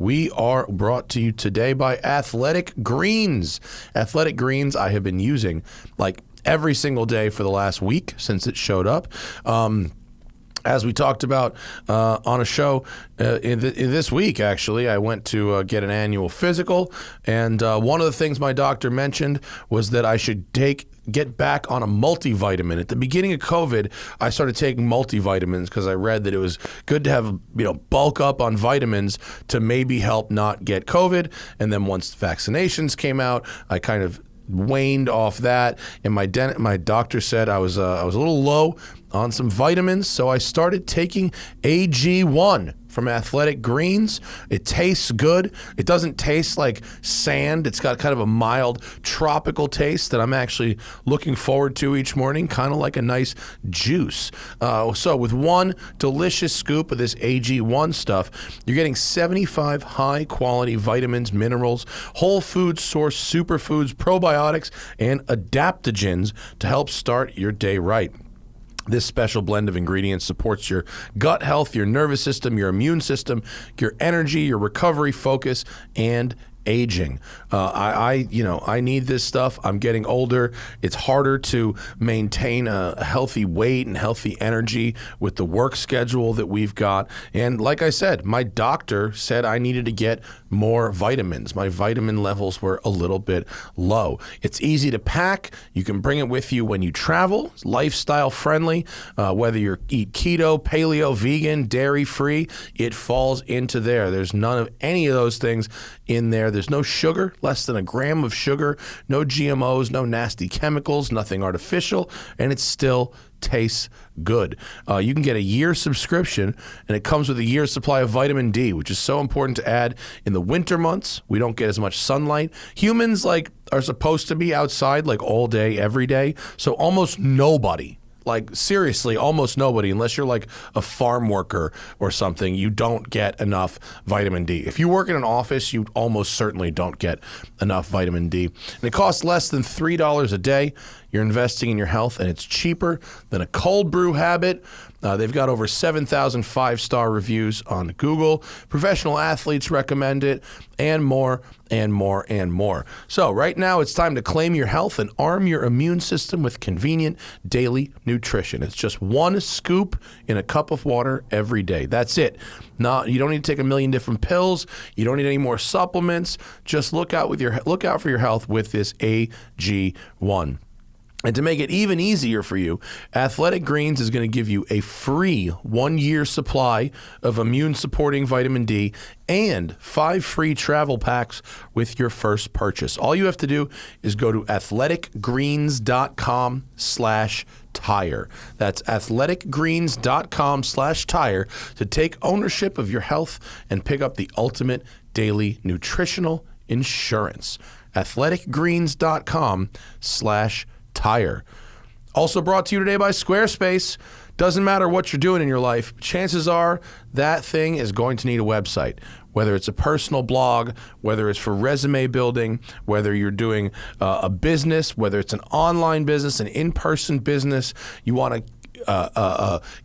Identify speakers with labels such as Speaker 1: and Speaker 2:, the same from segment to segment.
Speaker 1: We are brought to you today by Athletic Greens. Athletic Greens I have been using like every single day for the last week since it showed up. As we talked about on a show in this week, actually, I went to get an annual physical, and one of the things my doctor mentioned was that I should get back on a multivitamin. At the beginning of COVID, I started taking multivitamins because I read that it was good to have, bulk up on vitamins to maybe help not get COVID. And then once vaccinations came out, I kind of waned off that, and my doctor said I was a little low on some vitamins, so I started taking AG1 from Athletic Greens. It tastes good. It doesn't taste like sand. It's got kind of a mild tropical taste that I'm actually looking forward to each morning, kind of like a nice juice. So with one delicious scoop of this AG1 stuff, you're getting 75 high-quality vitamins, minerals, whole food source superfoods, probiotics, and adaptogens to help start your day right. This special blend of ingredients supports your gut health, your nervous system, your immune system, your energy, your recovery, focus, and aging. I need this stuff. I'm getting older. It's harder to maintain a healthy weight and healthy energy with the work schedule that we've got. And like I said, my doctor said I needed to get more vitamins. My vitamin levels were a little bit low. It's easy to pack. You can bring it with you when you travel. It's lifestyle friendly. Whether you eat keto, paleo, vegan, dairy free, it falls into there. There's none of any of those things in there. There's no sugar, less than a gram of sugar, no GMOs, no nasty chemicals, nothing artificial, and it still tastes good. You can get a year subscription, and it comes with a year's supply of vitamin D, which is so important to add in the winter months. We don't get as much sunlight. Humans are supposed to be outside all day, every day, so almost nobody, seriously, almost nobody, unless you're like a farm worker or something, you don't get enough vitamin D. If you work in an office, you almost certainly don't get enough vitamin D. And it costs less than $3 a day. You're investing in your health, and it's cheaper than a cold brew habit. They've got over 7,000 five-star reviews on Google. Professional athletes recommend it, and more and more and more. So right now, it's time to claim your health and arm your immune system with convenient daily nutrition. It's just one scoop in a cup of water every day. That's it. You don't need to take a million different pills. You don't need any more supplements. Just look out for your health with this AG1. And to make it even easier for you, Athletic Greens is going to give you a free 1-year supply of immune-supporting vitamin D and 5 free travel packs with your first purchase. All you have to do is go to athleticgreens.com/tire. That's athleticgreens.com/tire to take ownership of your health and pick up the ultimate daily nutritional insurance. athleticgreens.com/tire. Also brought to you today by Squarespace. Doesn't matter what you're doing in your life, chances are that thing is going to need a website. Whether it's a personal blog, whether it's for resume building, whether you're doing a business, whether it's an online business, an in-person business, you want to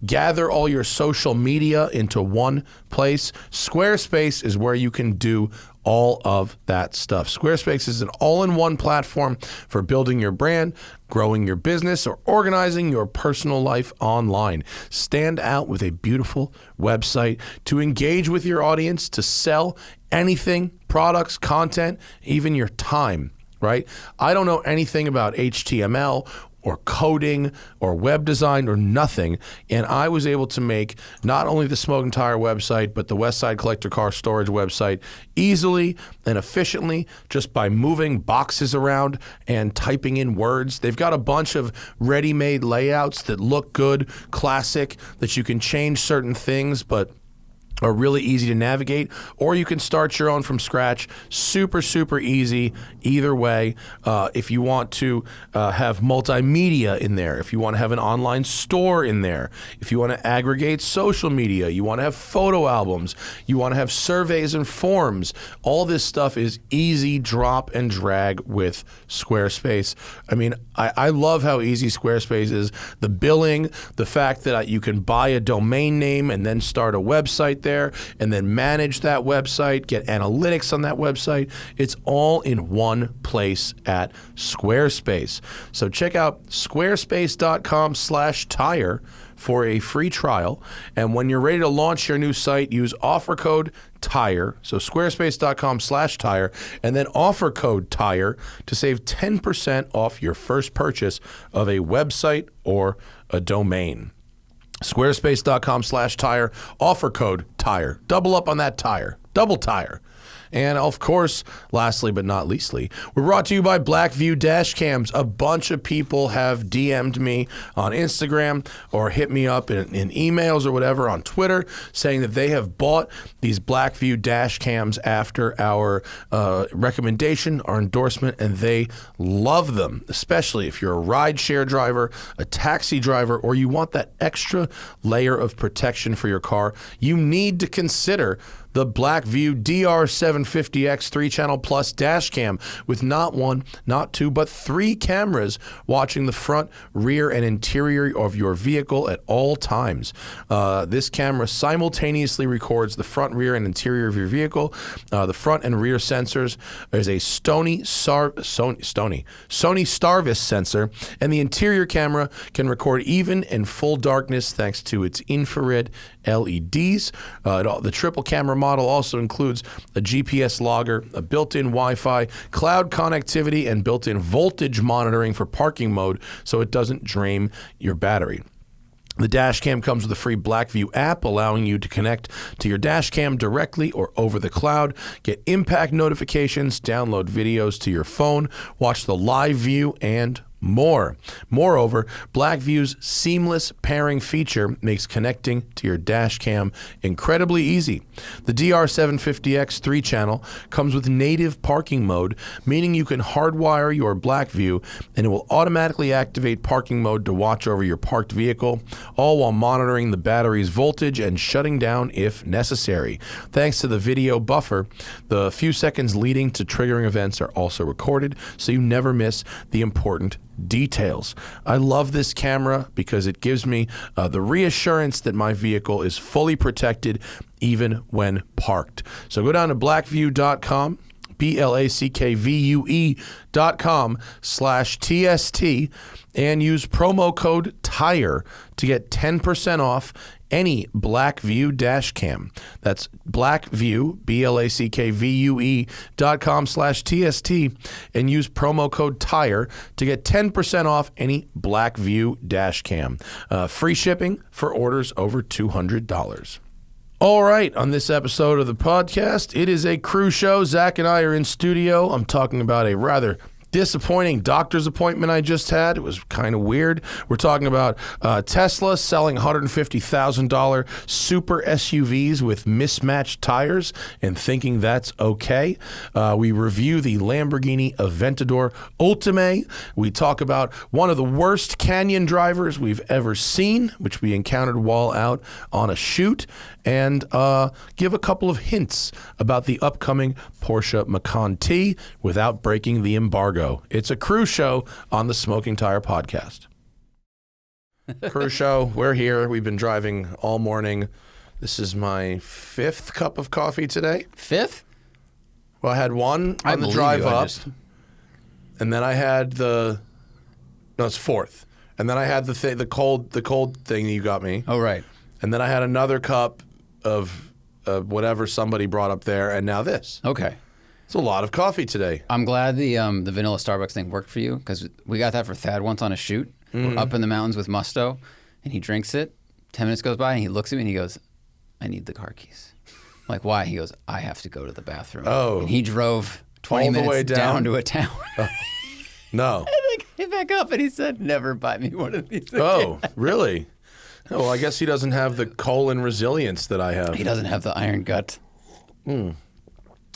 Speaker 1: gather all your social media into one place. Squarespace is where you can do all of that stuff. Squarespace is an all-in-one platform for building your brand, growing your business, or organizing your personal life online. Stand out with a beautiful website to engage with your audience, to sell anything, products, content, even your time, right? I don't know anything about HTML or coding or web design or nothing. And I was able to make not only the Smoke and Tire website, but the Westside Collector Car Storage website easily and efficiently just by moving boxes around and typing in words. They've got a bunch of ready-made layouts that look good, classic, that you can change certain things, but are really easy to navigate, or you can start your own from scratch. Super, super easy either way. If you want to have multimedia in there, if you want to have an online store in there, if you want to aggregate social media, you want to have photo albums, you want to have surveys and forms, all this stuff is easy drop and drag with Squarespace. I mean, I love how easy Squarespace is. The billing, the fact that you can buy a domain name and then start a website there and then manage that website, get analytics on that website. It's all in one place at Squarespace. So check out squarespace.com/tire for a free trial. And when you're ready to launch your new site, use offer code TIRE. So squarespace.com/tire and then offer code TIRE to save 10% off your first purchase of a website or a domain. Squarespace.com/tire, offer code TIRE. Double up on that tire. Double tire. And of course, lastly but not leastly, we're brought to you by BlackVue Dash Cams. A bunch of people have DM'd me on Instagram or hit me up in emails or whatever on Twitter saying that they have bought these BlackVue Dash Cams after our recommendation, our endorsement, and they love them, especially if you're a rideshare driver, a taxi driver, or you want that extra layer of protection for your car. You need to consider the BlackVue DR750X 3-channel plus dash cam with not one, not two, but 3 cameras watching the front, rear, and interior of your vehicle at all times. This camera simultaneously records the front, rear, and interior of your vehicle. The front and rear sensors is a Sony Starvis sensor, and the interior camera can record even in full darkness thanks to its infrared LEDs. The triple camera model also includes a GPS logger, a built-in Wi-Fi, cloud connectivity, and built-in voltage monitoring for parking mode so it doesn't drain your battery. The dash cam comes with a free BlackVue app allowing you to connect to your dash cam directly or over the cloud, get impact notifications, download videos to your phone, watch the live view, and more. Moreover, BlackVue's seamless pairing feature makes connecting to your dash cam incredibly easy. The DR750X 3-channel comes with native parking mode, meaning you can hardwire your BlackVue and it will automatically activate parking mode to watch over your parked vehicle, all while monitoring the battery's voltage and shutting down if necessary. Thanks to the video buffer, the few seconds leading to triggering events are also recorded, so you never miss the important details. I love this camera because it gives me the reassurance that my vehicle is fully protected even when parked. So go down to blackvue.com, BlackVue.com/TST and use promo code TIRE to get 10% off any BlackVue dash cam. That's BlackVue, BlackVue.com/TST and use promo code TIRE to get 10% off any BlackVue dash cam. Free shipping for orders over $200. All right, on this episode of the podcast, it is a crew show. Zach and I are in studio. I'm talking about a rather disappointing doctor's appointment I just had. It was kind of weird. We're talking about Tesla selling $150,000 super SUVs with mismatched tires and thinking that's okay. We review the Lamborghini Aventador Ultimae. We talk about one of the worst canyon drivers we've ever seen, which we encountered while out on a shoot, and give a couple of hints about the upcoming Porsche Macan T without breaking the embargo. It's a crew show on the Smoking Tire Podcast. Crew show, we're here. We've been driving all morning. This is my 5th cup of coffee today.
Speaker 2: 5th?
Speaker 1: Well, I had one on the drive up, and then I had no, it's 4th. And then I had the cold thing that you got me.
Speaker 2: Oh, right.
Speaker 1: And then I had another cup of whatever somebody brought up there, and now this.
Speaker 2: Okay.
Speaker 1: It's a lot of coffee today.
Speaker 2: I'm glad the vanilla Starbucks thing worked for you because we got that for Thad once on a shoot. We're up in the mountains with Musto, and he drinks it. 10 minutes goes by, and he looks at me, and he goes, I need the car keys. I'm like, why? He goes, I have to go to the bathroom.
Speaker 1: Oh.
Speaker 2: And he drove 20
Speaker 1: all the
Speaker 2: minutes
Speaker 1: way
Speaker 2: down to a town.
Speaker 1: No.
Speaker 2: And I came back up, and he said, never buy me one of these again.
Speaker 1: Oh, really? Oh, well, I guess he doesn't have the colon resilience that I have.
Speaker 2: He doesn't have the iron gut.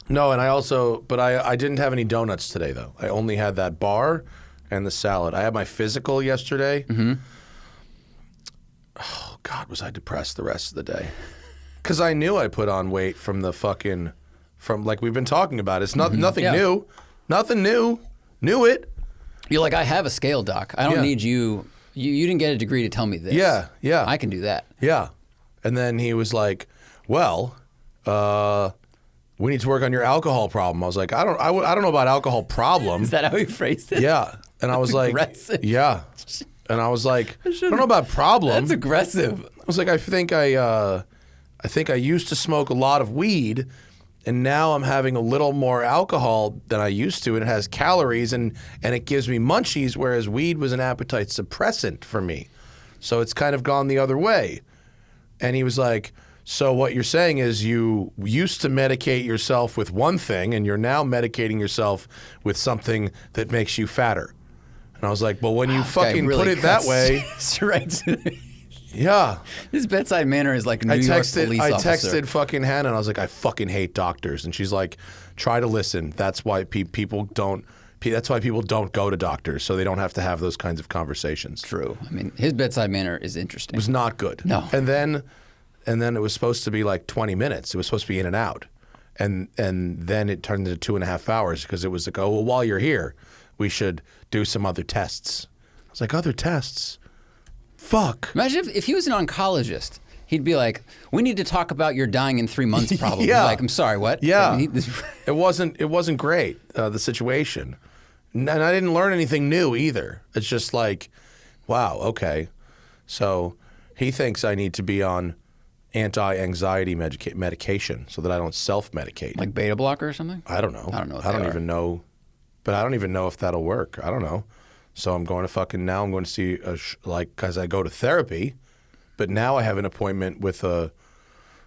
Speaker 1: No, and I didn't have any donuts today, though. I only had that bar and the salad. I had my physical yesterday.
Speaker 2: Mm-hmm.
Speaker 1: Oh, God, was I depressed the rest of the day. Because I knew I put on weight from like we've been talking about. It's nothing new. Nothing new. Knew it.
Speaker 2: You're like, I have a scale, doc. I don't need you. You didn't get a degree to tell me this.
Speaker 1: Yeah.
Speaker 2: I can do that.
Speaker 1: Yeah. And then he was like, well, we need to work on your alcohol problem. I was like, I don't know about alcohol problem.
Speaker 2: Is that how he phrased it?
Speaker 1: Yeah. And I was like,
Speaker 2: aggressive.
Speaker 1: yeah. And I was like, I don't know about problem.
Speaker 2: That's aggressive.
Speaker 1: I was like, I think I used to smoke a lot of weed, and now I'm having a little more alcohol than I used to, and it has calories, and it gives me munchies, whereas weed was an appetite suppressant for me. So it's kind of gone the other way. And he was like, so what you're saying is you used to medicate yourself with one thing, and you're now medicating yourself with something that makes you fatter. And I was like, well, when you fucking
Speaker 2: really
Speaker 1: put it that way.
Speaker 2: Straight to me.
Speaker 1: Yeah.
Speaker 2: His bedside manner is like New York police
Speaker 1: I
Speaker 2: officer.
Speaker 1: texted fucking Hannah, and I was like, I fucking hate doctors. And she's like, try to listen. That's why people don't go to doctors, so they don't have to have those kinds of conversations.
Speaker 2: True. I mean, his bedside manner is interesting.
Speaker 1: It was not good.
Speaker 2: No.
Speaker 1: And then it was supposed to be like 20 minutes. It was supposed to be in and out. And then it turned into 2.5 hours because it was like, oh, well, while you're here, we should do some other tests. I was like, other tests? Fuck.
Speaker 2: Imagine if he was an oncologist. He'd be like, we need to talk about your dying in 3 months problem.
Speaker 1: Yeah.
Speaker 2: Like, I'm sorry, what?
Speaker 1: Yeah. It wasn't great, the situation. And I didn't learn anything new either. It's just like, wow, okay. So he thinks I need to be on anti-anxiety medication so that I don't self-medicate.
Speaker 2: Like beta blocker or something?
Speaker 1: I don't know.
Speaker 2: I don't know what
Speaker 1: I don't
Speaker 2: they
Speaker 1: even know. But I don't even know if that'll work. I don't know. So I'm going to see, because I go to therapy, but now I have an appointment with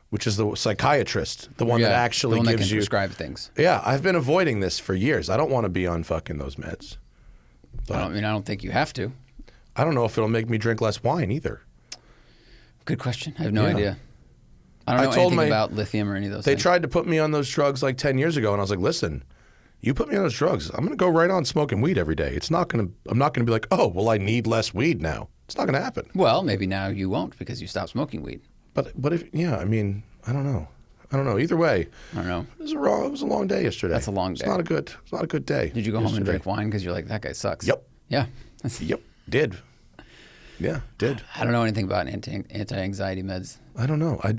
Speaker 1: which is the psychiatrist, the one that actually
Speaker 2: the one
Speaker 1: gives
Speaker 2: that can
Speaker 1: you
Speaker 2: prescribe things.
Speaker 1: Yeah, I've been avoiding this for years. I don't want to be on fucking those meds.
Speaker 2: I don't think you have to.
Speaker 1: I don't know if it'll make me drink less wine either.
Speaker 2: Good question. I have no
Speaker 1: Yeah.
Speaker 2: idea. I don't know anything about lithium or any of those
Speaker 1: They
Speaker 2: things.
Speaker 1: tried to put me on those drugs like 10 years ago, and I was like, listen, you put me on those drugs, I'm going to go right on smoking weed every day. I'm not going to be like, oh, well, I need less weed now. It's not going to happen.
Speaker 2: Well, maybe now you won't because you stopped smoking weed.
Speaker 1: But if, yeah, I mean, I don't know. Either way,
Speaker 2: I don't know.
Speaker 1: It was a long day yesterday.
Speaker 2: That's a long day.
Speaker 1: It's not a good day.
Speaker 2: Did you go home and drink wine because you're like, that guy sucks?
Speaker 1: Yep.
Speaker 2: Yeah.
Speaker 1: Yep. Did. Yeah, did.
Speaker 2: I don't know anything about anti-anxiety meds.
Speaker 1: I don't know. I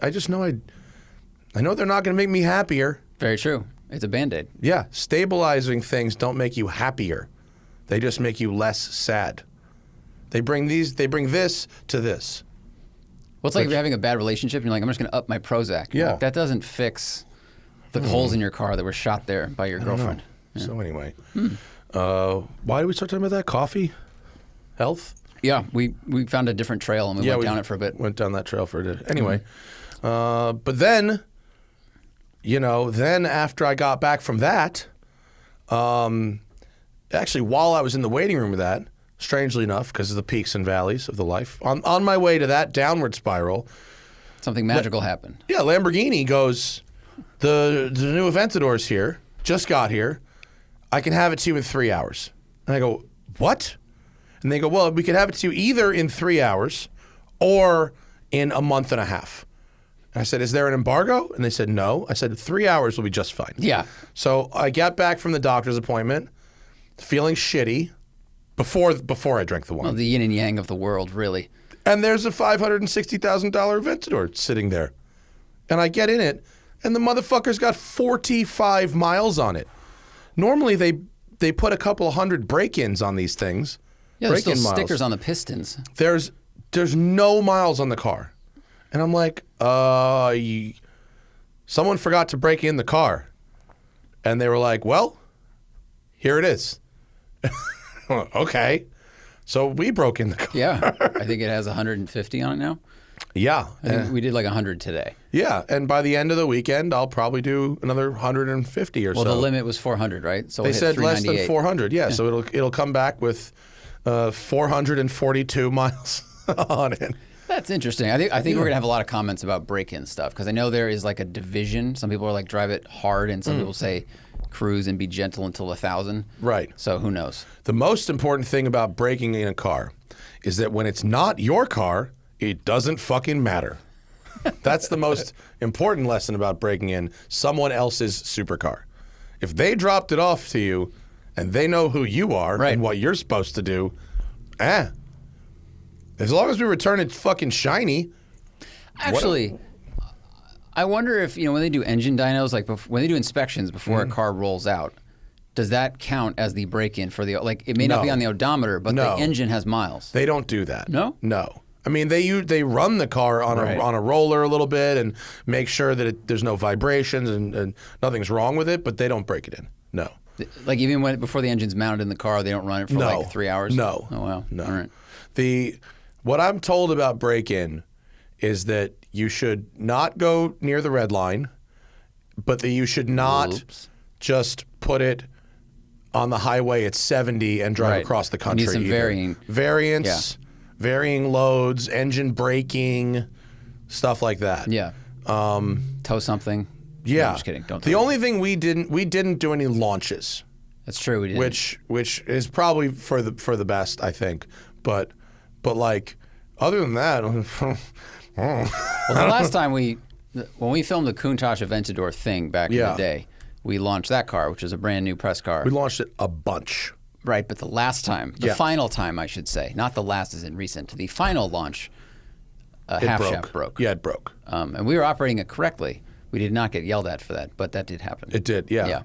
Speaker 1: just know I know they're not going to make me happier.
Speaker 2: Very true. It's a Band-Aid.
Speaker 1: Yeah, stabilizing things don't make you happier. They just make you less sad. They bring this to this.
Speaker 2: Well, it's like if you're having a bad relationship and you're like, I'm just going to up my Prozac.
Speaker 1: Yeah.
Speaker 2: Like, that doesn't fix the holes in your car that were shot there by your girlfriend.
Speaker 1: Yeah. So anyway, why did we start talking about that? Coffee? Health?
Speaker 2: Yeah, we found a different trail and we went down it for a bit.
Speaker 1: Went down that trail for a bit. Anyway, but then, then after I got back from that, actually while I was in the waiting room of that, strangely enough, because of the peaks and valleys of the life, on my way to that downward spiral,
Speaker 2: something magical happened.
Speaker 1: Yeah, Lamborghini goes, the new Aventador's here, just got here. I can have it to you in 3 hours. And I go, what? And they go, well, we could have it to you either in 3 hours or in a month and a half. And I said, is there an embargo? And they said, no. I said, 3 hours will be just fine.
Speaker 2: Yeah.
Speaker 1: So I got back from the doctor's appointment, feeling shitty before I drank the wine.
Speaker 2: Well, the yin and yang of the world, really.
Speaker 1: And there's a $560,000 Aventador sitting there. And I get in it, and the motherfucker's got 45 miles on it. Normally, they put a couple of hundred break-ins on these things.
Speaker 2: Yeah, there's still stickers on the pistons.
Speaker 1: There's no miles on the car. And I'm like, someone forgot to break in the car. And they were like, well, here it is. Okay. So we broke in the car.
Speaker 2: Yeah. I think it has 150 on it now.
Speaker 1: Yeah.
Speaker 2: I think we did like 100 today.
Speaker 1: Yeah. And by the end of the weekend, I'll probably do another 150 or so.
Speaker 2: Well, the limit was 400, right? So
Speaker 1: they said less than 400. Yeah. So it'll come back with 442 miles on it.
Speaker 2: That's interesting. I think we're going to have a lot of comments about break-in stuff because I know there is like a division. Some people are like drive it hard and some people say cruise and be gentle until 1,000.
Speaker 1: Right.
Speaker 2: So who knows?
Speaker 1: The most important thing about breaking in a car is that when it's not your car, it doesn't fucking matter. That's the most important lesson about breaking in someone else's supercar. If they dropped it off to you and they know who you are and what you're supposed to do, as long as we return it fucking shiny.
Speaker 2: Actually, I wonder if, when they do engine dynos, like when they do inspections before a car rolls out, does that count as the break-in for the, like, it may not be on the odometer, but the engine has miles?
Speaker 1: They don't do that.
Speaker 2: No?
Speaker 1: No. I mean, they run the car on a roller a little bit and make sure that there's no vibrations and nothing's wrong with it, but they don't break it in. No.
Speaker 2: Like even before the engine's mounted in the car, they don't run it for like 3 hours?
Speaker 1: No.
Speaker 2: Oh, wow.
Speaker 1: No.
Speaker 2: All right.
Speaker 1: What I'm told about break-in is that you should not go near the red line, but that you should not just put it on the highway at 70 and drive across the country.
Speaker 2: You need some
Speaker 1: variance, varying loads, engine braking, stuff like that.
Speaker 2: Yeah. Tow something.
Speaker 1: Yeah.
Speaker 2: No, I'm just kidding. Don't.
Speaker 1: The only thing we didn't do any launches.
Speaker 2: That's true. We didn't.
Speaker 1: Which is probably for the best, I think. But like other than that.
Speaker 2: Well, the last time when we filmed the Countach Aventador thing back in the day, we launched that car, which is a brand new press car.
Speaker 1: We launched it a bunch.
Speaker 2: Right, but the last time, the final time, I should say, not the last as in recent, the final launch, half shaft broke.
Speaker 1: Yeah, it broke.
Speaker 2: And we were operating it correctly. We did not get yelled at for that, but that did happen.
Speaker 1: It did, yeah.
Speaker 2: Yeah.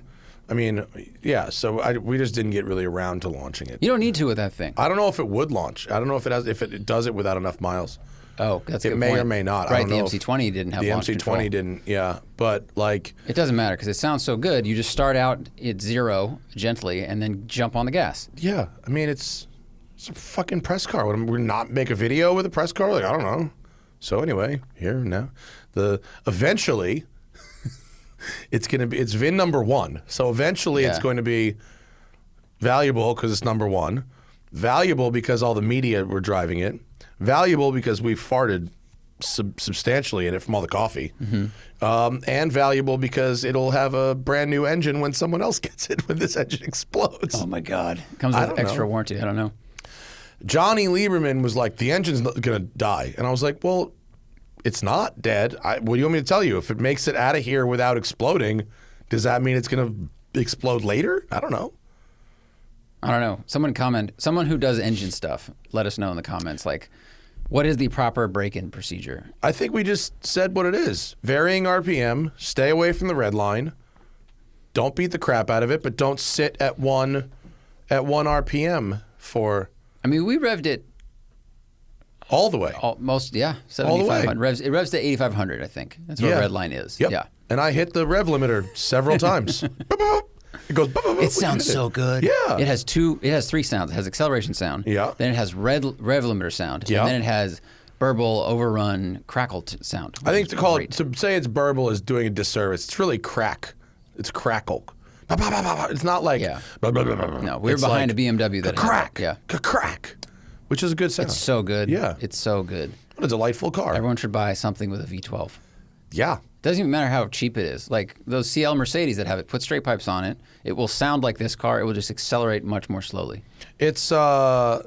Speaker 1: I mean, yeah. So we just didn't get really around to launching it.
Speaker 2: You don't need to with that thing.
Speaker 1: I don't know if it would launch. I don't know if it does it without enough miles.
Speaker 2: Oh, that's a good
Speaker 1: point. It may or may not.
Speaker 2: Right,
Speaker 1: I don't know
Speaker 2: the MC20 didn't have launch control.
Speaker 1: The MC20 didn't, yeah. But like...
Speaker 2: It doesn't matter because it sounds so good. You just start out at 0 gently and then jump on the gas.
Speaker 1: Yeah. I mean, it's a fucking press car. Would we not make a video with a press car? Like, I don't know. So anyway, here now. Eventually, it's VIN number 1. So eventually it's going to be valuable because it's number 1. Valuable because all the media were driving it. Valuable because we farted substantially in it from all the coffee. And valuable because it'll have a brand new engine when someone else gets it when this engine explodes.
Speaker 2: Oh my God. It comes with extra warranty. I don't know.
Speaker 1: Johnny Lieberman was like, the engine's going to die. And I was like, well, it's not dead. What do you want me to tell you? If it makes it out of here without exploding, does that mean it's going to explode later? I don't know.
Speaker 2: I don't know. Someone who does engine stuff, let us know in the comments. Like, what is the proper break-in procedure?
Speaker 1: I think we just said what it is. Varying RPM, stay away from the red line. Don't beat the crap out of it, but don't sit at one RPM for...
Speaker 2: I mean, we revved it...
Speaker 1: All the way.
Speaker 2: 7,500. It revs to 8,500, I think. That's where red line is.
Speaker 1: Yep.
Speaker 2: Yeah.
Speaker 1: And I hit the rev limiter several times. It goes.
Speaker 2: It sounds so good.
Speaker 1: Yeah.
Speaker 2: It has 3 sounds. It has acceleration sound.
Speaker 1: Yeah.
Speaker 2: Then it has rev limiter sound.
Speaker 1: Yeah.
Speaker 2: And then it has burble, overrun, crackle sound.
Speaker 1: I think to say it's burble is doing a disservice. It's really crack. It's crackle. It's not like
Speaker 2: No, we're behind a BMW that
Speaker 1: crack.
Speaker 2: Yeah.
Speaker 1: Crack. Which is a good sound.
Speaker 2: It's so good.
Speaker 1: Yeah.
Speaker 2: It's so good.
Speaker 1: What a delightful car.
Speaker 2: Everyone should buy something with a V12.
Speaker 1: Yeah.
Speaker 2: Doesn't even matter how cheap it is. Like those CL Mercedes that have it, put straight pipes on it. It will sound like this car. It will just accelerate much more slowly.
Speaker 1: It's so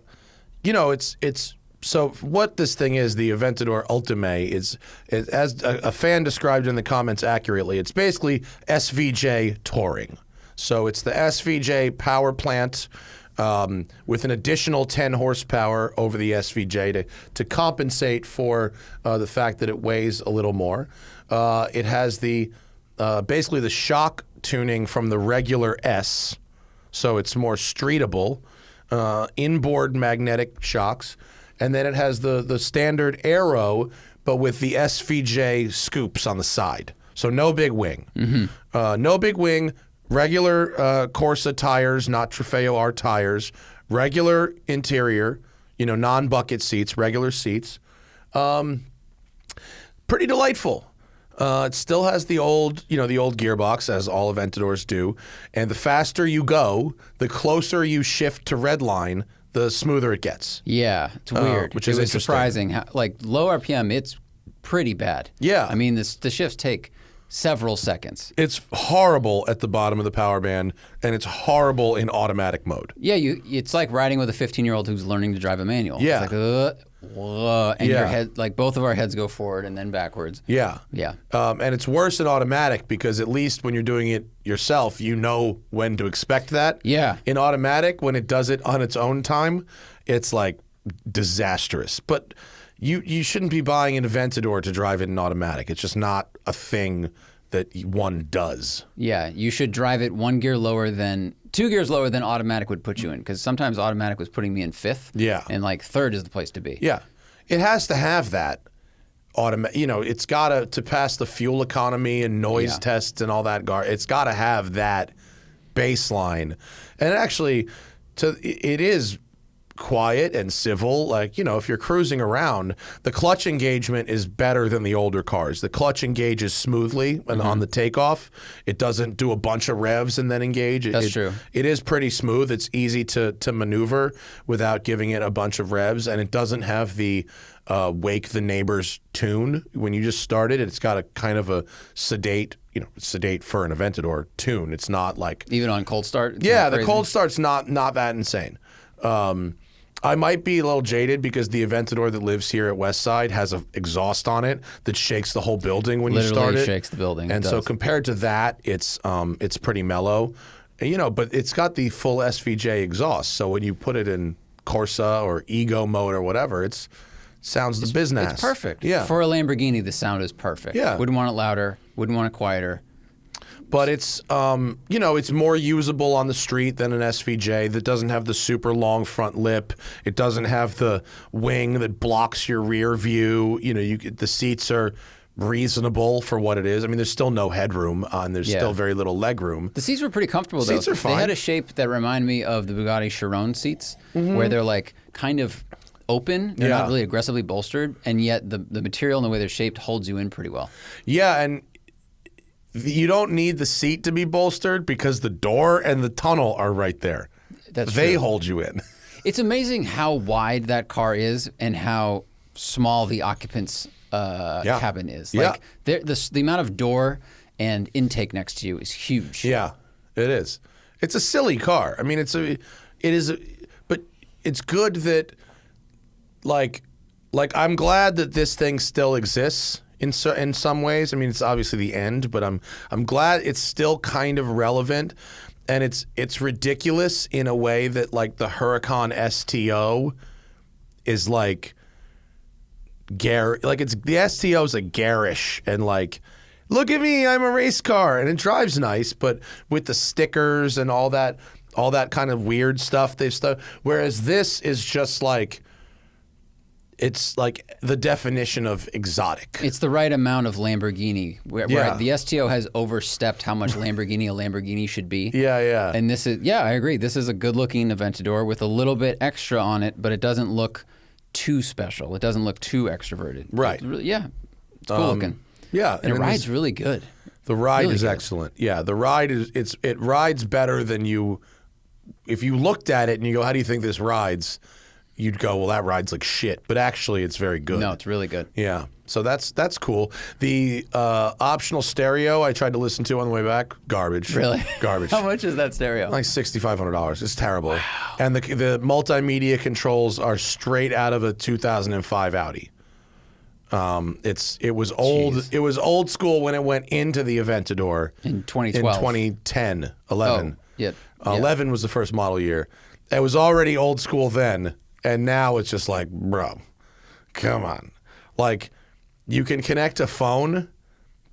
Speaker 1: what this thing is, the Aventador Ultimae, is as a fan described in the comments accurately, it's basically SVJ touring. So it's the SVJ power plant with an additional 10 horsepower over the SVJ to compensate for the fact that it weighs a little more. It has basically the shock tuning from the regular S, so it's more streetable, inboard magnetic shocks, and then it has the standard aero, but with the SVJ scoops on the side. So no big wing. No big wing. Regular Corsa tires, not Trofeo R tires. Regular interior, non-bucket seats, regular seats. Pretty delightful. It still has the old gearbox, as all Aventadors do. And the faster you go, the closer you shift to redline, the smoother it gets.
Speaker 2: Yeah, it's weird.
Speaker 1: Which is interesting.
Speaker 2: Surprising. Like low RPM, it's pretty bad.
Speaker 1: Yeah.
Speaker 2: I mean, the shifts take several seconds.
Speaker 1: It's horrible at the bottom of the power band, and it's horrible in automatic mode.
Speaker 2: Yeah, it's like riding with a 15-year-old who's learning to drive a manual.
Speaker 1: Yeah.
Speaker 2: It's like, and your head, like both of our heads go forward and then backwards.
Speaker 1: Yeah.
Speaker 2: Yeah.
Speaker 1: And it's worse in automatic because at least when you're doing it yourself, you know when to expect that.
Speaker 2: Yeah.
Speaker 1: In automatic, when it does it on its own time, it's like disastrous. But you shouldn't be buying an Aventador to drive it in automatic. It's just not a thing that one does.
Speaker 2: Yeah, you should drive it 2 gears lower than automatic would put you in, because sometimes automatic was putting me in 5th.
Speaker 1: Yeah.
Speaker 2: And like 3rd is the place to be.
Speaker 1: Yeah. It has to have that it's got to pass the fuel economy and noise tests and all that. It's got to have that baseline. And actually, it is quiet and civil. Like, if you're cruising around, the clutch engagement is better than the older cars. The clutch engages smoothly and on the takeoff. It doesn't do a bunch of revs and then engage.
Speaker 2: That's true.
Speaker 1: It is pretty smooth. It's easy to maneuver without giving it a bunch of revs, and it doesn't have the wake the neighbors tune. When you just start it, it's got a kind of a sedate, sedate for an Aventador tune. It's not like...
Speaker 2: Even on cold start?
Speaker 1: Yeah, the cold start's not that insane. I might be a little jaded because the Aventador that lives here at Westside has an exhaust on it that shakes the whole building when you start it.
Speaker 2: Literally shakes the building.
Speaker 1: And so compared to that, it's pretty mellow. But it's got the full SVJ exhaust. So when you put it in Corsa or Ego mode or whatever, it sounds the business.
Speaker 2: It's perfect.
Speaker 1: Yeah.
Speaker 2: For a Lamborghini, the sound is perfect.
Speaker 1: Yeah.
Speaker 2: Wouldn't want it louder. Wouldn't want it quieter.
Speaker 1: But it's, it's more usable on the street than an SVJ that doesn't have the super long front lip. It doesn't have the wing that blocks your rear view. The seats are reasonable for what it is. I mean, there's still no headroom and there's still very little leg room.
Speaker 2: The seats were pretty comfortable, though.
Speaker 1: Seats are fine.
Speaker 2: They had a shape that reminded me of the Bugatti Chiron seats, where they're like kind of open. They're not really aggressively bolstered, and yet the material and the way they're shaped holds you in pretty well.
Speaker 1: Yeah, and you don't need the seat to be bolstered because the door and the tunnel are right there. They hold you in.
Speaker 2: It's amazing how wide that car is and how small the occupant's cabin is. Like the amount of door and intake next to you is huge.
Speaker 1: Yeah, it is. It's a silly car. I mean, but it's good that like I'm glad that this thing still exists. In some ways, I mean, it's obviously the end, but I'm glad it's still kind of relevant, and it's ridiculous in a way that like the Huracan STO is like the STO is like garish and like, look at me, I'm a race car, and it drives nice, but with the stickers and all that kind of weird stuff whereas this is just like. It's like the definition of exotic.
Speaker 2: It's the right amount of Lamborghini, where the STO has overstepped how much Lamborghini a Lamborghini should be.
Speaker 1: Yeah.
Speaker 2: And this is, I agree. This is a good-looking Aventador with a little bit extra on it, but it doesn't look too special. It doesn't look too extroverted.
Speaker 1: Right.
Speaker 2: It's cool looking.
Speaker 1: Yeah.
Speaker 2: And it rides really good.
Speaker 1: The ride is excellent. Yeah, the ride it rides better than if you looked at it and you go, how do you think this rides? You'd go, well, that rides like shit. But actually, it's very good.
Speaker 2: No, it's really good.
Speaker 1: Yeah. So that's cool. The optional stereo I tried to listen to on the way back, garbage.
Speaker 2: Really?
Speaker 1: Garbage.
Speaker 2: How much is that stereo?
Speaker 1: Like $6,500. It's terrible. Wow. And the multimedia controls are straight out of a 2005 Audi. It was old.
Speaker 2: Jeez.
Speaker 1: It was old school when it went into the Aventador
Speaker 2: in 2012.
Speaker 1: In 2010, 11.
Speaker 2: Oh, yeah.
Speaker 1: 11 was the first model year. It was already old school then. And now it's just like, bro, come on. Like, you can connect a phone,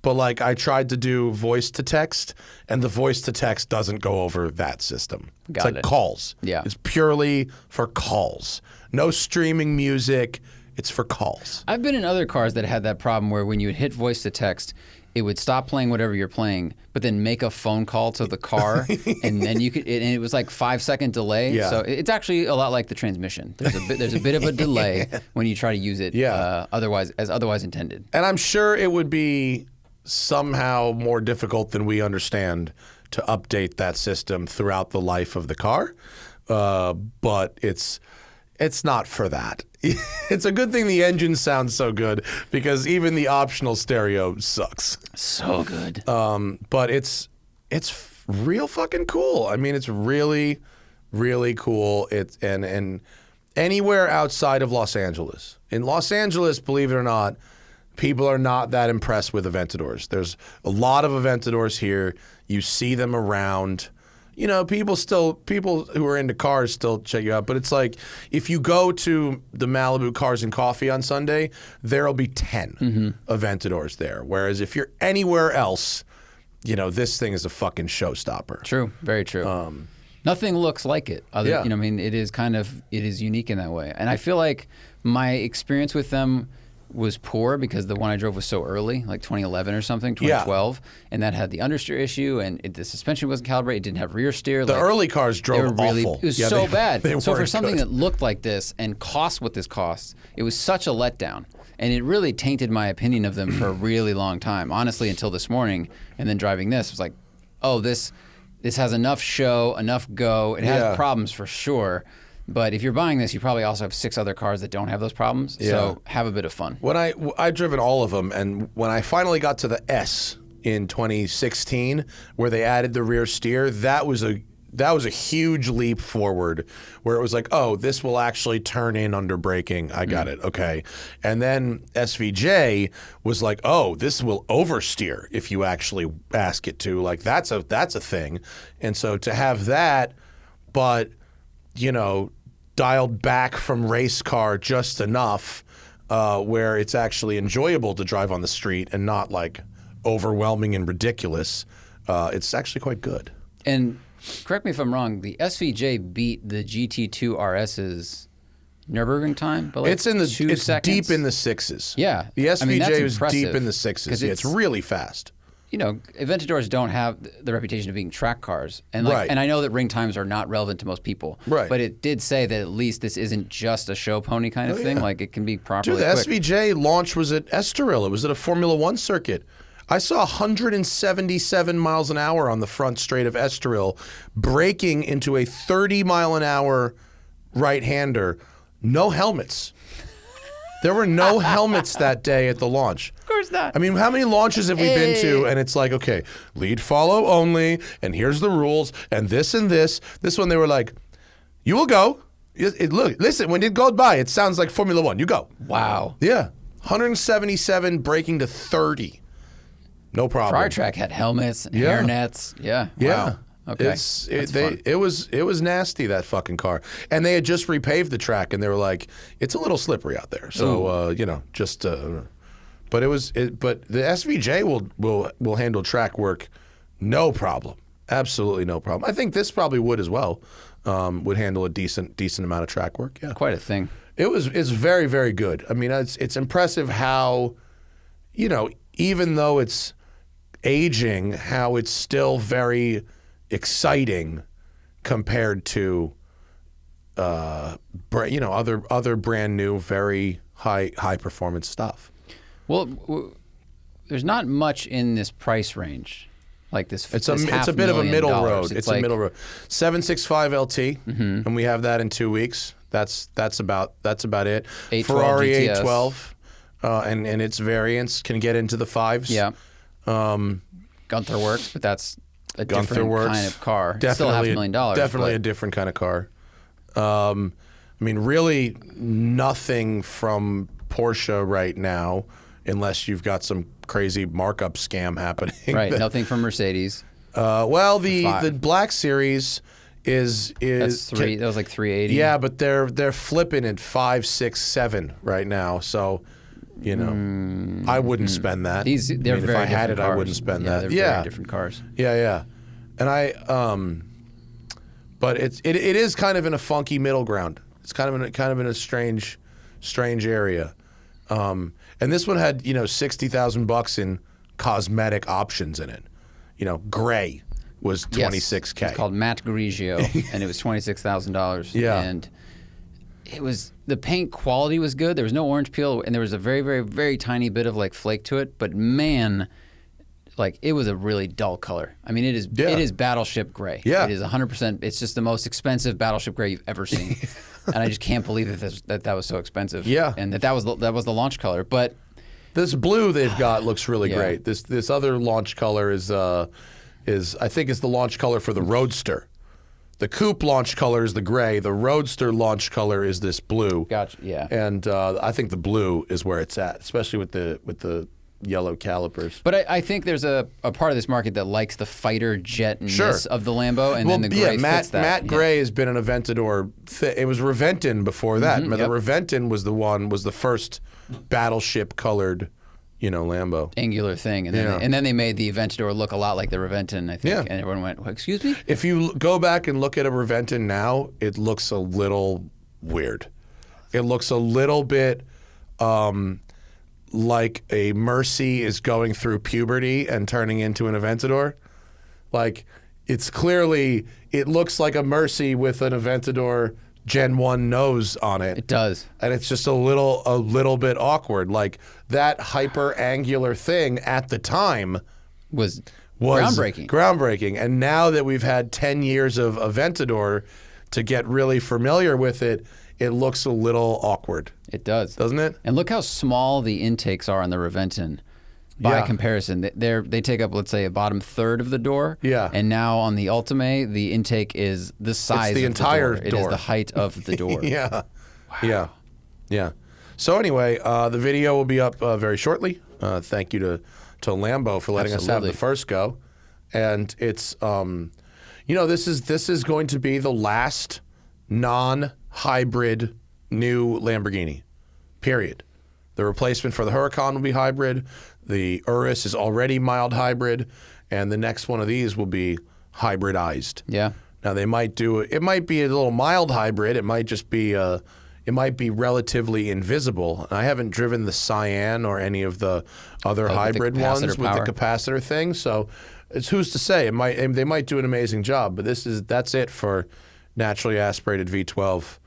Speaker 1: but like I tried to do voice to text, and the voice to text doesn't go over that system. It's like calls.
Speaker 2: Yeah.
Speaker 1: It's purely for calls. No streaming music. It's for calls.
Speaker 2: I've been in other cars that had that problem where when you would hit voice to text, it would stop playing whatever you're playing, but then make a phone call to the car, and then you could. And it was like 5-second delay.
Speaker 1: Yeah.
Speaker 2: So it's actually a lot like the transmission. There's a bit of a delay when you try to use it. Otherwise intended.
Speaker 1: And I'm sure it would be somehow more difficult than we understand to update that system throughout the life of the car, but it's not for that. It's a good thing the engine sounds so good because even the optional stereo sucks.
Speaker 2: So good.
Speaker 1: But it's real fucking cool. I mean, it's really, really cool. And anywhere outside of Los Angeles. In Los Angeles, believe it or not, people are not that impressed with Aventadors. There's a lot of Aventadors here. You see them around. you know, people who are into cars still check you out. But it's like, if you go to the Malibu Cars and Coffee on Sunday, there'll be 10 Aventadors there. Whereas if you're anywhere else, you know, this thing is a fucking showstopper.
Speaker 2: True, very true. Nothing looks like it. You know, I mean, it is unique in that way. And I feel like my experience with them was poor because the one I drove was so early, like 2011 or something, 2012, and that had the understeer issue, and the suspension wasn't calibrated. It didn't have rear steer.
Speaker 1: The early cars drove awful.
Speaker 2: It was so bad. So for something
Speaker 1: good.
Speaker 2: that looked like this and cost what this costs, it was such a letdown. And it really tainted my opinion of them for a really long time, honestly, until this morning. And then driving this, was like, oh, this has enough show, enough go. It has problems for sure. But if you're buying this, you probably also have 6 other cars that don't have those problems. Yeah. So have a bit of fun.
Speaker 1: When I've driven all of them, and when I finally got to the S in 2016, where they added the rear steer, that was a huge leap forward, where it was like, oh, this will actually turn in under braking. I got it. Okay. And then SVJ was like, oh, this will oversteer if you actually ask it to. Like, that's a thing. And so to have that, but, you know, dialed back from race car just enough where it's actually enjoyable to drive on the street and not like overwhelming and ridiculous, it's actually quite good.
Speaker 2: And correct me if I'm wrong, the SVJ beat the GT2 RS's Nürburgring time, but like
Speaker 1: it's
Speaker 2: seconds.
Speaker 1: Deep in the 6s.
Speaker 2: Yeah,
Speaker 1: the SVJ is
Speaker 2: impressive,
Speaker 1: deep in the 6s. Yeah, it's really fast.
Speaker 2: You know, Aventadors don't have the reputation of being track cars, and and I know that ring times are not relevant to most people.
Speaker 1: Right.
Speaker 2: But it did say that at least this isn't just a show pony kind of thing.
Speaker 1: Yeah.
Speaker 2: Like, it can be properly.
Speaker 1: Dude, the
Speaker 2: quick.
Speaker 1: SVJ launch was at Estoril. It was at a Formula One circuit. I saw 177 miles an hour on the front straight of Estoril, braking into a 30-mile-an-hour right-hander. No helmets. There were no helmets that day at the launch.
Speaker 2: Of course not.
Speaker 1: I mean, how many launches have we been to? And it's like, okay, lead follow only, and here's the rules, and this and this. This one, they were like, you will go. Look, listen, when it goes by, it sounds like Formula One. You go.
Speaker 2: Wow.
Speaker 1: Yeah. 177 braking to 30. No problem.
Speaker 2: Fire Track had helmets, and hairnets. Yeah.
Speaker 1: Yeah.
Speaker 2: Wow. Okay.
Speaker 1: It was nasty, that fucking car, and they had just repaved the track, and they were like, it's a little slippery out there, so you know, just. But but the SVJ will handle track work, no problem, absolutely no problem. I think this probably would as well, would handle a decent amount of track work. Yeah,
Speaker 2: quite a thing.
Speaker 1: It's very, very good. I mean, it's impressive how, you know, even though it's aging, how it's still very exciting compared to you know, other brand new, very high performance stuff.
Speaker 2: Well, there's not much in this price range, like this.
Speaker 1: It's a bit of a middle road. It's like a middle road. 765 LT, and we have that in 2 weeks. That's about it.
Speaker 2: 812
Speaker 1: Ferrari
Speaker 2: GTS.
Speaker 1: 812, and its variants can get into the 5s.
Speaker 2: Yeah. Gunther works, but that's a different kind of car.
Speaker 1: Definitely,
Speaker 2: still $500,000.
Speaker 1: Definitely a different kind of car. I mean, really nothing from Porsche right now, unless you've got some crazy markup scam happening.
Speaker 2: Right, nothing from Mercedes.
Speaker 1: Well, the Black Series is
Speaker 2: That's that was like 380.
Speaker 1: Yeah, but they're flipping at 5, 6, 7 right now. So, you know, I wouldn't spend that.
Speaker 2: They're very
Speaker 1: if I had it,
Speaker 2: cars.
Speaker 1: I wouldn't spend that.
Speaker 2: They're very different cars.
Speaker 1: Yeah. And but it is kind of in a funky middle ground. It's kind of in a strange area. And this one had, you know, $60,000 in cosmetic options in it. You know, gray was $26K.
Speaker 2: It's called Matte Grigio, and it was $26,000.
Speaker 1: Yeah.
Speaker 2: And it was, the paint quality was good. There was no orange peel, and there was a very, very, very tiny bit of like flake to it. But man, like, it was a really dull color. I mean, it is Battleship gray.
Speaker 1: Yeah.
Speaker 2: It is 100%. It's just the most expensive Battleship gray you've ever seen. And I just can't believe that was so expensive.
Speaker 1: Yeah.
Speaker 2: And that was the launch color. But
Speaker 1: this blue they've got looks really great. This other launch color is I think is the launch color for the Roadster. The Coupe launch color is the gray. The Roadster launch color is this blue.
Speaker 2: Gotcha. Yeah.
Speaker 1: And I think the blue is where it's at, especially with the yellow calipers.
Speaker 2: But I think there's a part of this market that likes the fighter jetness of the Lambo, and then the gray fits that.
Speaker 1: Matt Gray has been an Aventador. It was Reventon before that. The Reventon was the first battleship colored, Lambo.
Speaker 2: Angular thing. And then they made the Aventador look a lot like the Reventon, I think. Yeah. And everyone went, well, excuse me?
Speaker 1: If you go back and look at a Reventon now, it looks a little weird. It looks a little bit like a Mercy is going through puberty and turning into an Aventador. Like, it looks like a Mercy with an Aventador Gen 1 nose on it.
Speaker 2: It does.
Speaker 1: And it's just a little bit awkward. Like, that hyper angular thing at the time
Speaker 2: was groundbreaking.
Speaker 1: And now that we've had 10 years of Aventador to get really familiar with it, it looks a little awkward.
Speaker 2: It does.
Speaker 1: Doesn't it?
Speaker 2: And look how small the intakes are on the Reventon by comparison. They take up, let's say, a bottom third of the door.
Speaker 1: Yeah.
Speaker 2: And now on the Ultimae, the intake is the size
Speaker 1: of the entire door.
Speaker 2: It is the height of the door.
Speaker 1: Yeah. Wow. Yeah. So anyway, the video will be up very shortly. Thank you to Lambo for letting us have the first go. And it's, this is going to be the last non-hybrid new Lamborghini, period. The replacement for the Huracan will be hybrid. The Urus is already mild hybrid, and the next one of these will be hybridized.
Speaker 2: Yeah.
Speaker 1: Now they might do it. It might be a little mild hybrid. It might just be relatively invisible. I haven't driven the Cyan or any of the other hybrid ones with the capacitor thing, so it's who's to say. They might do an amazing job, but that's it for naturally aspirated V12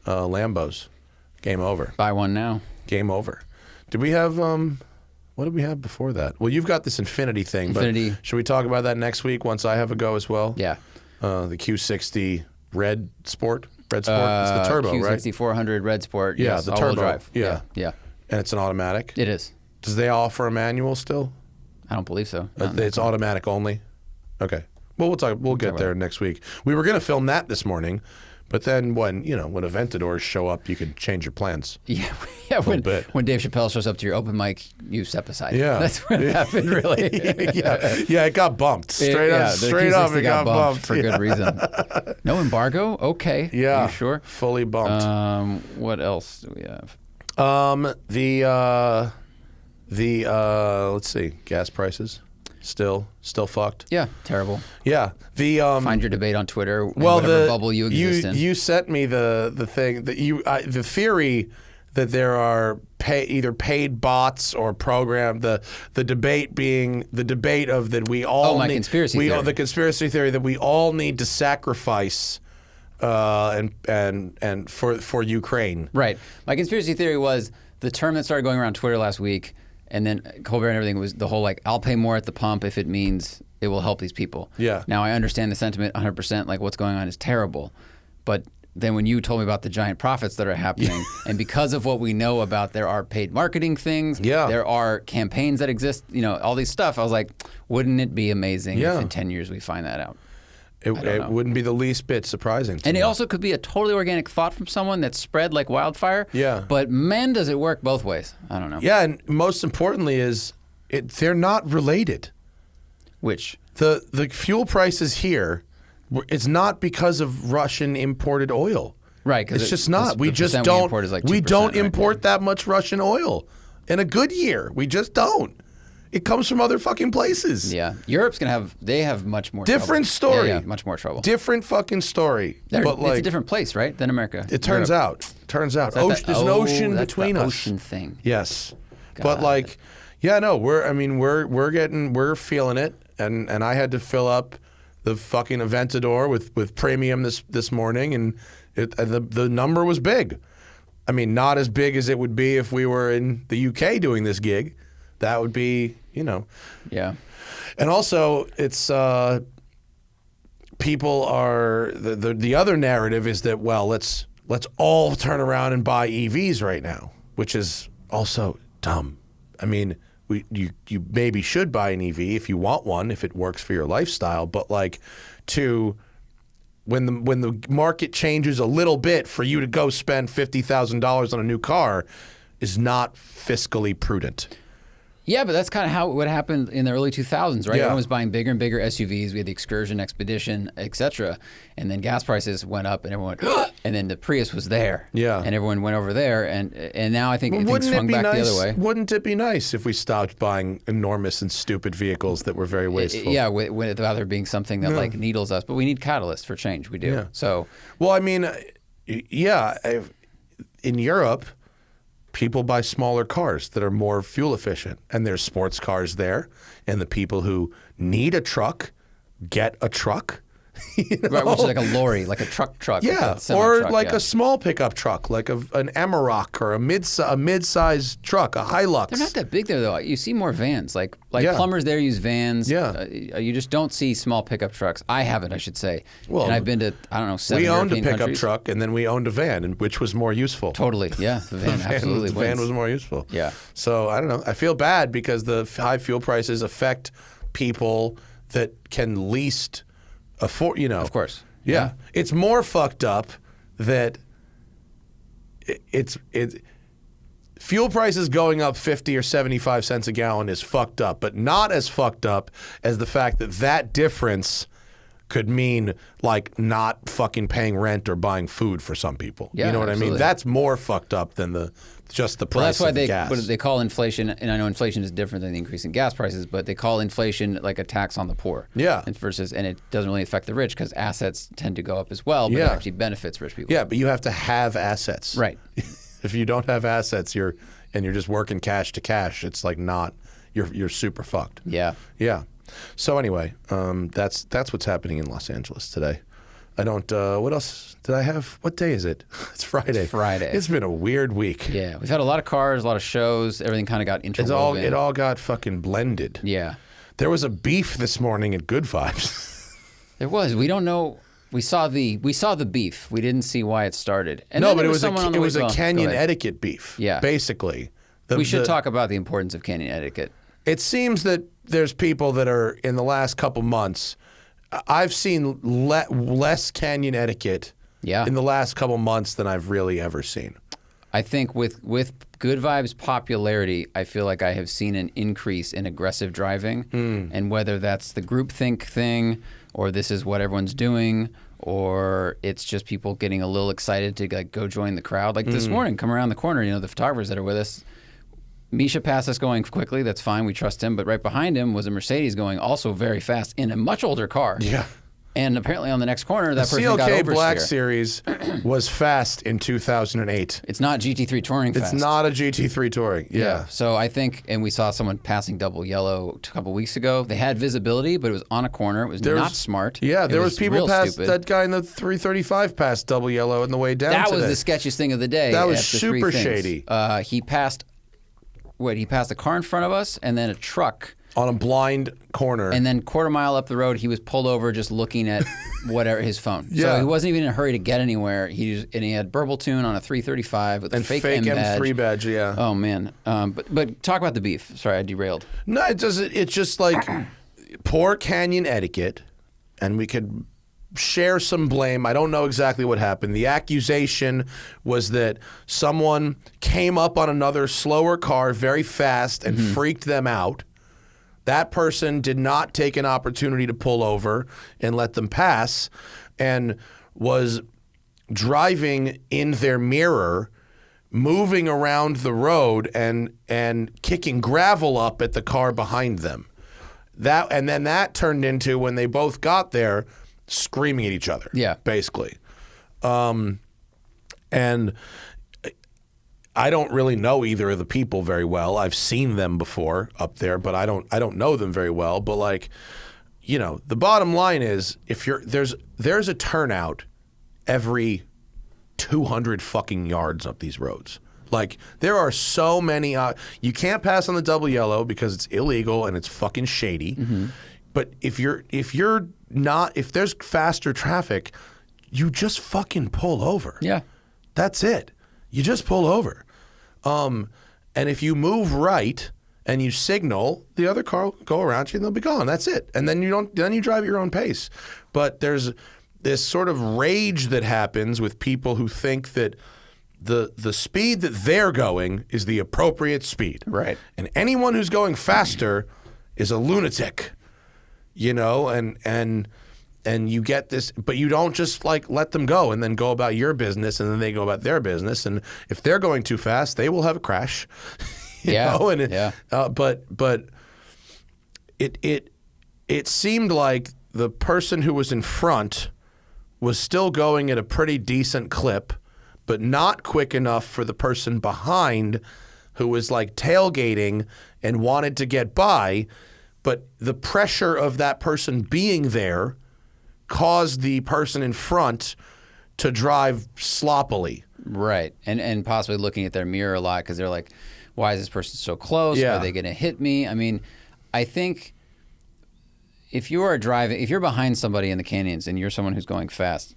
Speaker 1: Lambos. Game over.
Speaker 2: Buy one now. Game over.
Speaker 1: Did we have what did we have before that? Well, you've got this Infinity thing, but should we talk about that next week once I have a go as well?
Speaker 2: Yeah.
Speaker 1: The Q60 Red Sport. It's the turbo,
Speaker 2: Q60
Speaker 1: right?
Speaker 2: Q60 400 Red Sport.
Speaker 1: Yeah,
Speaker 2: yes,
Speaker 1: the
Speaker 2: all-wheel
Speaker 1: turbo.
Speaker 2: drive.
Speaker 1: Yeah.
Speaker 2: Yeah.
Speaker 1: And it's an automatic?
Speaker 2: It is.
Speaker 1: Does they offer a manual still?
Speaker 2: I don't believe so.
Speaker 1: It's automatic only? Okay. Well, we'll get there next week. We were going to film that this morning, but then when Aventadors show up, you can change your plans.
Speaker 2: Yeah. When Dave Chappelle shows up to your open mic, you step aside.
Speaker 1: Yeah.
Speaker 2: That's what happened, really.
Speaker 1: Yeah, it got bumped. Straight up, it got bumped.
Speaker 2: For good reason. No embargo? Okay.
Speaker 1: Yeah.
Speaker 2: Are you sure?
Speaker 1: Fully bumped.
Speaker 2: What else do we have?
Speaker 1: Let's see, gas prices. Still fucked.
Speaker 2: Yeah, terrible.
Speaker 1: Yeah,
Speaker 2: find your debate on Twitter. Whatever bubble you exist in.
Speaker 1: You sent me the thing that the theory that there are either paid bots or programmed. The debate being the debate of that we all
Speaker 2: conspiracy theory.
Speaker 1: The conspiracy theory that we all need to sacrifice and for Ukraine.
Speaker 2: Right. My conspiracy theory was the term that started going around Twitter last week. And then Colbert and everything was the whole I'll pay more at the pump if it means it will help these people.
Speaker 1: Yeah.
Speaker 2: Now I understand the sentiment 100%. Like what's going on is terrible, but then when you told me about the giant profits that are happening, and because of what we know about, there are paid marketing things.
Speaker 1: Yeah.
Speaker 2: There are campaigns that exist. All these stuff. I was like, wouldn't it be amazing if in 10 years we find that out?
Speaker 1: It wouldn't be the least bit surprising to me.
Speaker 2: It also could be a totally organic thought from someone that's spread like wildfire.
Speaker 1: Yeah.
Speaker 2: But man, does it work both ways. I don't know.
Speaker 1: Yeah, and most importantly is they're not related.
Speaker 2: Which?
Speaker 1: The fuel prices here, it's not because of Russian imported oil.
Speaker 2: Right.
Speaker 1: It's just not. We just don't. We don't import that much Russian oil in a good year. We just don't. It comes from other fucking places.
Speaker 2: Yeah. Europe's going to have much more
Speaker 1: different
Speaker 2: trouble.
Speaker 1: story.
Speaker 2: Yeah, much more trouble.
Speaker 1: Different fucking story.
Speaker 2: It's a different place, right, than America.
Speaker 1: It turns out. There's an ocean between us.
Speaker 2: Ocean thing.
Speaker 1: Yes. God. But we're feeling it. And I had to fill up the fucking Aventador with premium this morning, and the number was big. I mean, not as big as it would be if we were in the UK doing this gig. That would be,
Speaker 2: Yeah.
Speaker 1: And also, it's people are the other narrative is that let's all turn around and buy EVs right now, which is also dumb. I mean, you maybe should buy an EV if you want one, if it works for your lifestyle, but when the market changes a little bit, for you to go spend $50,000 on a new car is not fiscally prudent.
Speaker 2: Yeah, but that's kind of how what happened in the early 2000s, right?
Speaker 1: Yeah.
Speaker 2: Everyone was buying bigger and bigger SUVs. We had the Excursion, Expedition, etc. And then gas prices went up, and everyone went, and then the Prius was there.
Speaker 1: Yeah.
Speaker 2: And everyone went over there, and now I think things swung back the other way.
Speaker 1: Wouldn't it be nice if we stopped buying enormous and stupid vehicles that were very wasteful?
Speaker 2: Yeah, without there being something that like needles us. But we need catalysts for change. We do.
Speaker 1: Yeah.
Speaker 2: So.
Speaker 1: Well, I mean, yeah, in Europe, people buy smaller cars that are more fuel efficient, and there's sports cars there, and the people who need a truck get a truck. You know?
Speaker 2: Right, which is like a lorry, like a truck.
Speaker 1: Yeah,
Speaker 2: like a
Speaker 1: or
Speaker 2: truck,
Speaker 1: like
Speaker 2: yeah.
Speaker 1: a small pickup truck, like an Amarok or a mid-size truck, a Hilux.
Speaker 2: They're not that big there, though. You see more vans. Like
Speaker 1: Yeah.
Speaker 2: plumbers there use vans.
Speaker 1: Yeah.
Speaker 2: You just don't see small pickup trucks. I haven't, I should say.
Speaker 1: Well,
Speaker 2: and I've been to, I don't know, 7
Speaker 1: We owned a
Speaker 2: European
Speaker 1: pickup
Speaker 2: countries.
Speaker 1: truck, and then we owned a van, which was more useful.
Speaker 2: Totally, yeah. The van absolutely
Speaker 1: The
Speaker 2: wins.
Speaker 1: van was more useful.
Speaker 2: Yeah.
Speaker 1: So I don't know. I feel bad because the high fuel prices affect people that can least afford. You know,
Speaker 2: Of course.
Speaker 1: Yeah. It's more fucked up that it's fuel prices going up 50 or 75 cents a gallon is fucked up, but not as fucked up as the fact that that difference could mean like not fucking paying rent or buying food for some people.
Speaker 2: Yeah,
Speaker 1: you know what I mean?
Speaker 2: absolutely.
Speaker 1: That's more fucked up than just the price
Speaker 2: Well, that's why
Speaker 1: of the gas.
Speaker 2: they call inflation, and I know inflation is different than the increase in gas prices, but they call inflation like a tax on the poor.
Speaker 1: Yeah.
Speaker 2: And it doesn't really affect the rich because assets tend to go up as well, but
Speaker 1: Yeah.
Speaker 2: it actually benefits rich people.
Speaker 1: Yeah, but you have to have assets.
Speaker 2: Right.
Speaker 1: If you don't have assets, you're just working cash to cash. It's like you're super fucked.
Speaker 2: Yeah.
Speaker 1: Yeah. So anyway, that's what's happening in Los Angeles today. I don't. What else did I have? What day is it? It's Friday.
Speaker 2: It's Friday.
Speaker 1: It's been a weird week.
Speaker 2: Yeah. We've had a lot of cars, a lot of shows. Everything kind of got interwoven.
Speaker 1: It all got fucking blended.
Speaker 2: Yeah.
Speaker 1: There was a beef this morning at Good Vibes.
Speaker 2: There was. We don't know. We saw the beef. We didn't see why it started. And
Speaker 1: No,
Speaker 2: then
Speaker 1: but
Speaker 2: there
Speaker 1: it was
Speaker 2: someone on the way-
Speaker 1: a
Speaker 2: go
Speaker 1: canyon
Speaker 2: ahead.
Speaker 1: etiquette beef.
Speaker 2: Yeah.
Speaker 1: Basically.
Speaker 2: We should talk about the importance of canyon etiquette.
Speaker 1: It seems that there's people that are in the last couple months. I've seen less canyon etiquette
Speaker 2: Yeah.
Speaker 1: in the last couple months than I've really ever seen.
Speaker 2: I think with Good Vibes popularity, I feel like I have seen an increase in aggressive driving, and whether that's the groupthink thing, or this is what everyone's doing, or it's just people getting a little excited to like go join the crowd. Like this morning, come around the corner, the photographers that are with us. Misha passed us going quickly. That's fine. We trust him. But right behind him was a Mercedes going also very fast in a much older car.
Speaker 1: Yeah.
Speaker 2: And apparently on the next corner, that person got
Speaker 1: CLK
Speaker 2: oversteer.
Speaker 1: Black Series was fast in 2008.
Speaker 2: It's not GT3 touring fast.
Speaker 1: It's not a GT3 Touring. Yeah.
Speaker 2: So I think, and we saw someone passing double yellow a couple weeks ago. They had visibility, but it was on a corner. It was not smart.
Speaker 1: Yeah,
Speaker 2: It
Speaker 1: there was people
Speaker 2: real
Speaker 1: past
Speaker 2: stupid.
Speaker 1: that guy in the 335 passed double yellow on the way down
Speaker 2: That was
Speaker 1: today.
Speaker 2: the sketchiest thing of the day.
Speaker 1: That was
Speaker 2: after three
Speaker 1: super
Speaker 2: things.
Speaker 1: shady.
Speaker 2: He passed a car in front of us and then a truck.
Speaker 1: On a blind corner.
Speaker 2: And then quarter mile up the road, he was pulled over just looking at whatever his phone.
Speaker 1: Yeah.
Speaker 2: So he wasn't even in a hurry to get anywhere. He had Burble Tune on a 335 with a fake M badge.
Speaker 1: M3 badge, yeah.
Speaker 2: Oh man. But talk about the beef. Sorry, I derailed.
Speaker 1: No, it doesn't. It's just like poor canyon etiquette, and we could share some blame. I don't know exactly what happened. The accusation was that someone came up on another slower car very fast and freaked them out. That person did not take an opportunity to pull over and let them pass, and was driving in their mirror, moving around the road and kicking gravel up at the car behind them. And then that turned into, when they both got there, screaming at each other.
Speaker 2: Yeah.
Speaker 1: Basically. And I don't really know either of the people very well. I've seen them before up there, but I don't know them very well. But like, the bottom line is, if there's a turnout every 200 fucking yards up these roads. Like, there are so many. You can't pass on the double yellow because it's illegal and it's fucking shady. But if there's faster traffic, you just fucking pull over.
Speaker 2: Yeah.
Speaker 1: That's it. You just pull over. And if you move right and you signal, the other car will go around you and they'll be gone. That's it. And then you drive at your own pace. But there's this sort of rage that happens with people who think that the speed that they're going is the appropriate speed.
Speaker 2: Right.
Speaker 1: And anyone who's going faster is a lunatic, you know, and you get this, but you don't just like let them go and then go about your business and then they go about their business. And if they're going too fast, they will have a crash. you know? And but it seemed like the person who was in front was still going at a pretty decent clip, but not quick enough for the person behind who was like tailgating and wanted to get by. But the pressure of that person being there caused the person in front to drive sloppily.
Speaker 2: Right. And possibly looking at their mirror a lot because they're like, why is this person so close?
Speaker 1: Yeah.
Speaker 2: Are they going to hit me? I mean, I think if you're behind somebody in the canyons and you're someone who's going fast,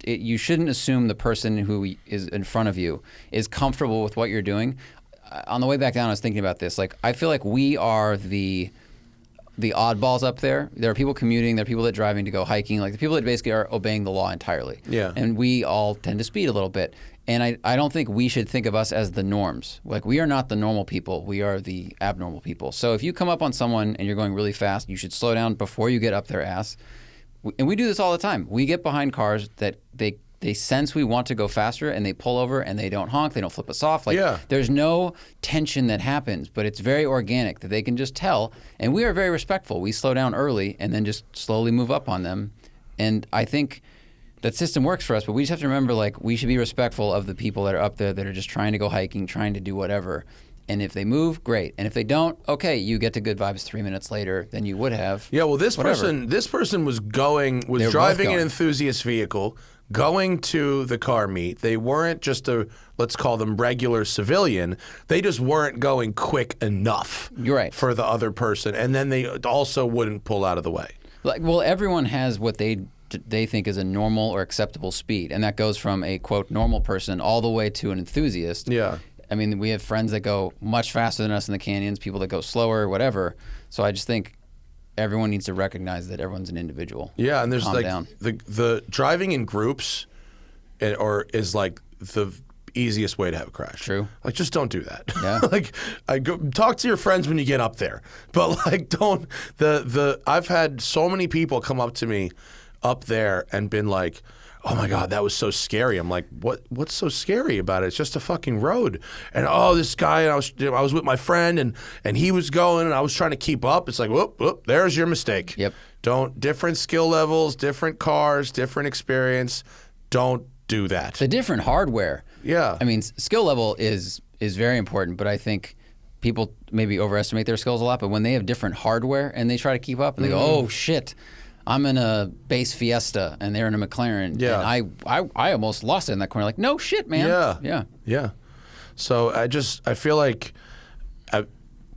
Speaker 2: you shouldn't assume the person who is in front of you is comfortable with what you're doing. On the way back down, I was thinking about this. Like, I feel like we are the oddballs up there. There are people commuting. There are people that are driving to go hiking. Like the people that basically are obeying the law entirely.
Speaker 1: Yeah.
Speaker 2: And we all tend to speed a little bit. And I don't think we should think of us as the norms. Like we are not the normal people. We are the abnormal people. So if you come up on someone and you're going really fast, you should slow down before you get up their ass. And we do this all the time. We get behind cars that they sense we want to go faster and they pull over and they don't honk, they don't flip us off. Like there's no tension that happens, but it's very organic that they can just tell. And we are very respectful. We slow down early and then just slowly move up on them. And I think that system works for us, but we just have to remember like we should be respectful of the people that are up there that are just trying to go hiking, trying to do whatever. And if they move, great. And if they don't, okay, you get to good vibes 3 minutes later than you would have.
Speaker 1: Yeah, well, this person was driving an enthusiast vehicle, going to the car meet. They weren't just let's call them regular civilian. They just weren't going quick enough.
Speaker 2: You're right.
Speaker 1: For the other person, and then they also wouldn't pull out of the way.
Speaker 2: Like, well, everyone has what they think is a normal or acceptable speed, and that goes from a quote normal person all the way to an enthusiast.
Speaker 1: Yeah.
Speaker 2: I mean, we have friends that go much faster than us in the canyons, people that go slower, whatever. So I just think everyone needs to recognize that everyone's an individual.
Speaker 1: Yeah, and there's
Speaker 2: Calm
Speaker 1: like
Speaker 2: down.
Speaker 1: the driving in groups, is like the easiest way to have a crash.
Speaker 2: True.
Speaker 1: Like, just don't do that.
Speaker 2: Yeah.
Speaker 1: Like, talk to your friends when you get up there, but like, don't. I've had so many people come up to me up there and been like, oh my God, that was so scary. I'm like, what's so scary about it? It's just a fucking road. And this guy, I was with my friend and he was going and I was trying to keep up. It's like, whoop, there's your mistake.
Speaker 2: Yep.
Speaker 1: Different skill levels, different cars, different experience. Don't do that.
Speaker 2: The different hardware.
Speaker 1: Yeah.
Speaker 2: I mean, skill level is very important, but I think people maybe overestimate their skills a lot, but when they have different hardware and they try to keep up and they go, oh shit, I'm in a base Fiesta and they're in a McLaren.
Speaker 1: Yeah.
Speaker 2: And I almost lost it in that corner. Like, no shit, man.
Speaker 1: Yeah. So I feel like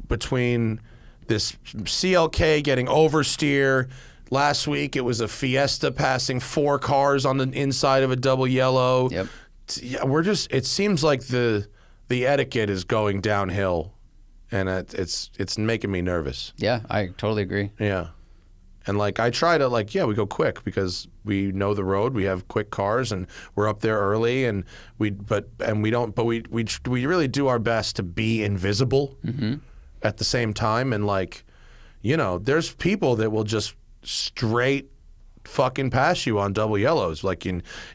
Speaker 1: between this CLK getting oversteer, last week it was a Fiesta passing 4 cars on the inside of a double yellow.
Speaker 2: Yep.
Speaker 1: Yeah, it seems like the etiquette is going downhill and it's making me nervous.
Speaker 2: Yeah, I totally agree.
Speaker 1: Yeah. And like I try to we go quick because we know the road. We have quick cars and we're up there early and we really do our best to be invisible at the same time. And like, you know, there's people that will just straight fucking pass you on double yellows.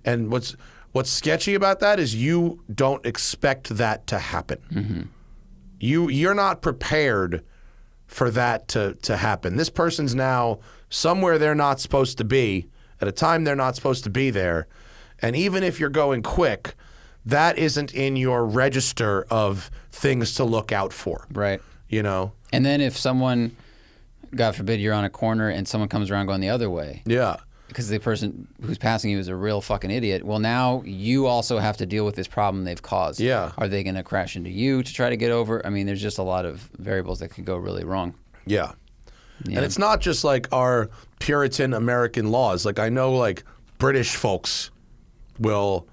Speaker 1: And what's sketchy about that is you don't expect that to happen. Mm-hmm. You're not prepared for that to happen. This person's now somewhere they're not supposed to be at a time they're not supposed to be there. And even if you're going quick, that isn't in your register of things to look out for.
Speaker 2: Right.
Speaker 1: You know?
Speaker 2: And then if someone, God forbid, you're on a corner and someone comes around going the other way.
Speaker 1: Yeah.
Speaker 2: Because the person who's passing you is a real fucking idiot. Well, now you also have to deal with this problem they've caused.
Speaker 1: Yeah.
Speaker 2: Are they going to crash into you to try to get over? I mean, there's just a lot of variables that could go really wrong.
Speaker 1: Yeah. And it's not just like our Puritan American laws. Like I know like British folks will,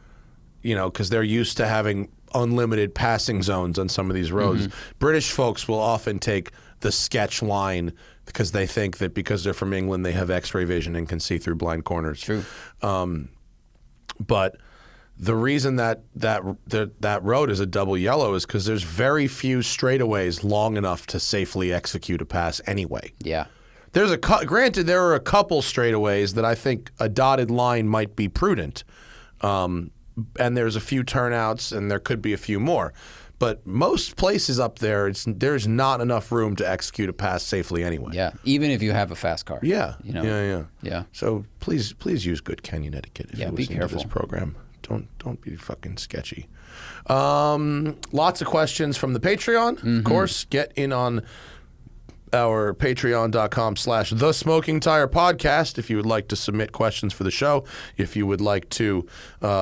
Speaker 1: you know, because they're used to having unlimited passing zones on some of these roads. Mm-hmm. British folks will often take the sketch line because they think that because they're from England, they have X-ray vision and can see through blind corners.
Speaker 2: True.
Speaker 1: But the reason that road is a double yellow is because there's very few straightaways long enough to safely execute a pass anyway.
Speaker 2: Yeah.
Speaker 1: There's granted, there are a couple straightaways that I think a dotted line might be prudent. And there's a few turnouts, and there could be a few more. But most places up there, there's not enough room to execute a pass safely anyway.
Speaker 2: Yeah, even if you have a fast car.
Speaker 1: Yeah.
Speaker 2: You know?
Speaker 1: Yeah. So please use good canyon etiquette if you're
Speaker 2: be
Speaker 1: listening
Speaker 2: careful.
Speaker 1: to this program. Don't be fucking sketchy. Lots of questions from the Patreon. Of course, get in on our patreon.com/The Smoking Tire Podcast if you would like to submit questions for the show, if you would like to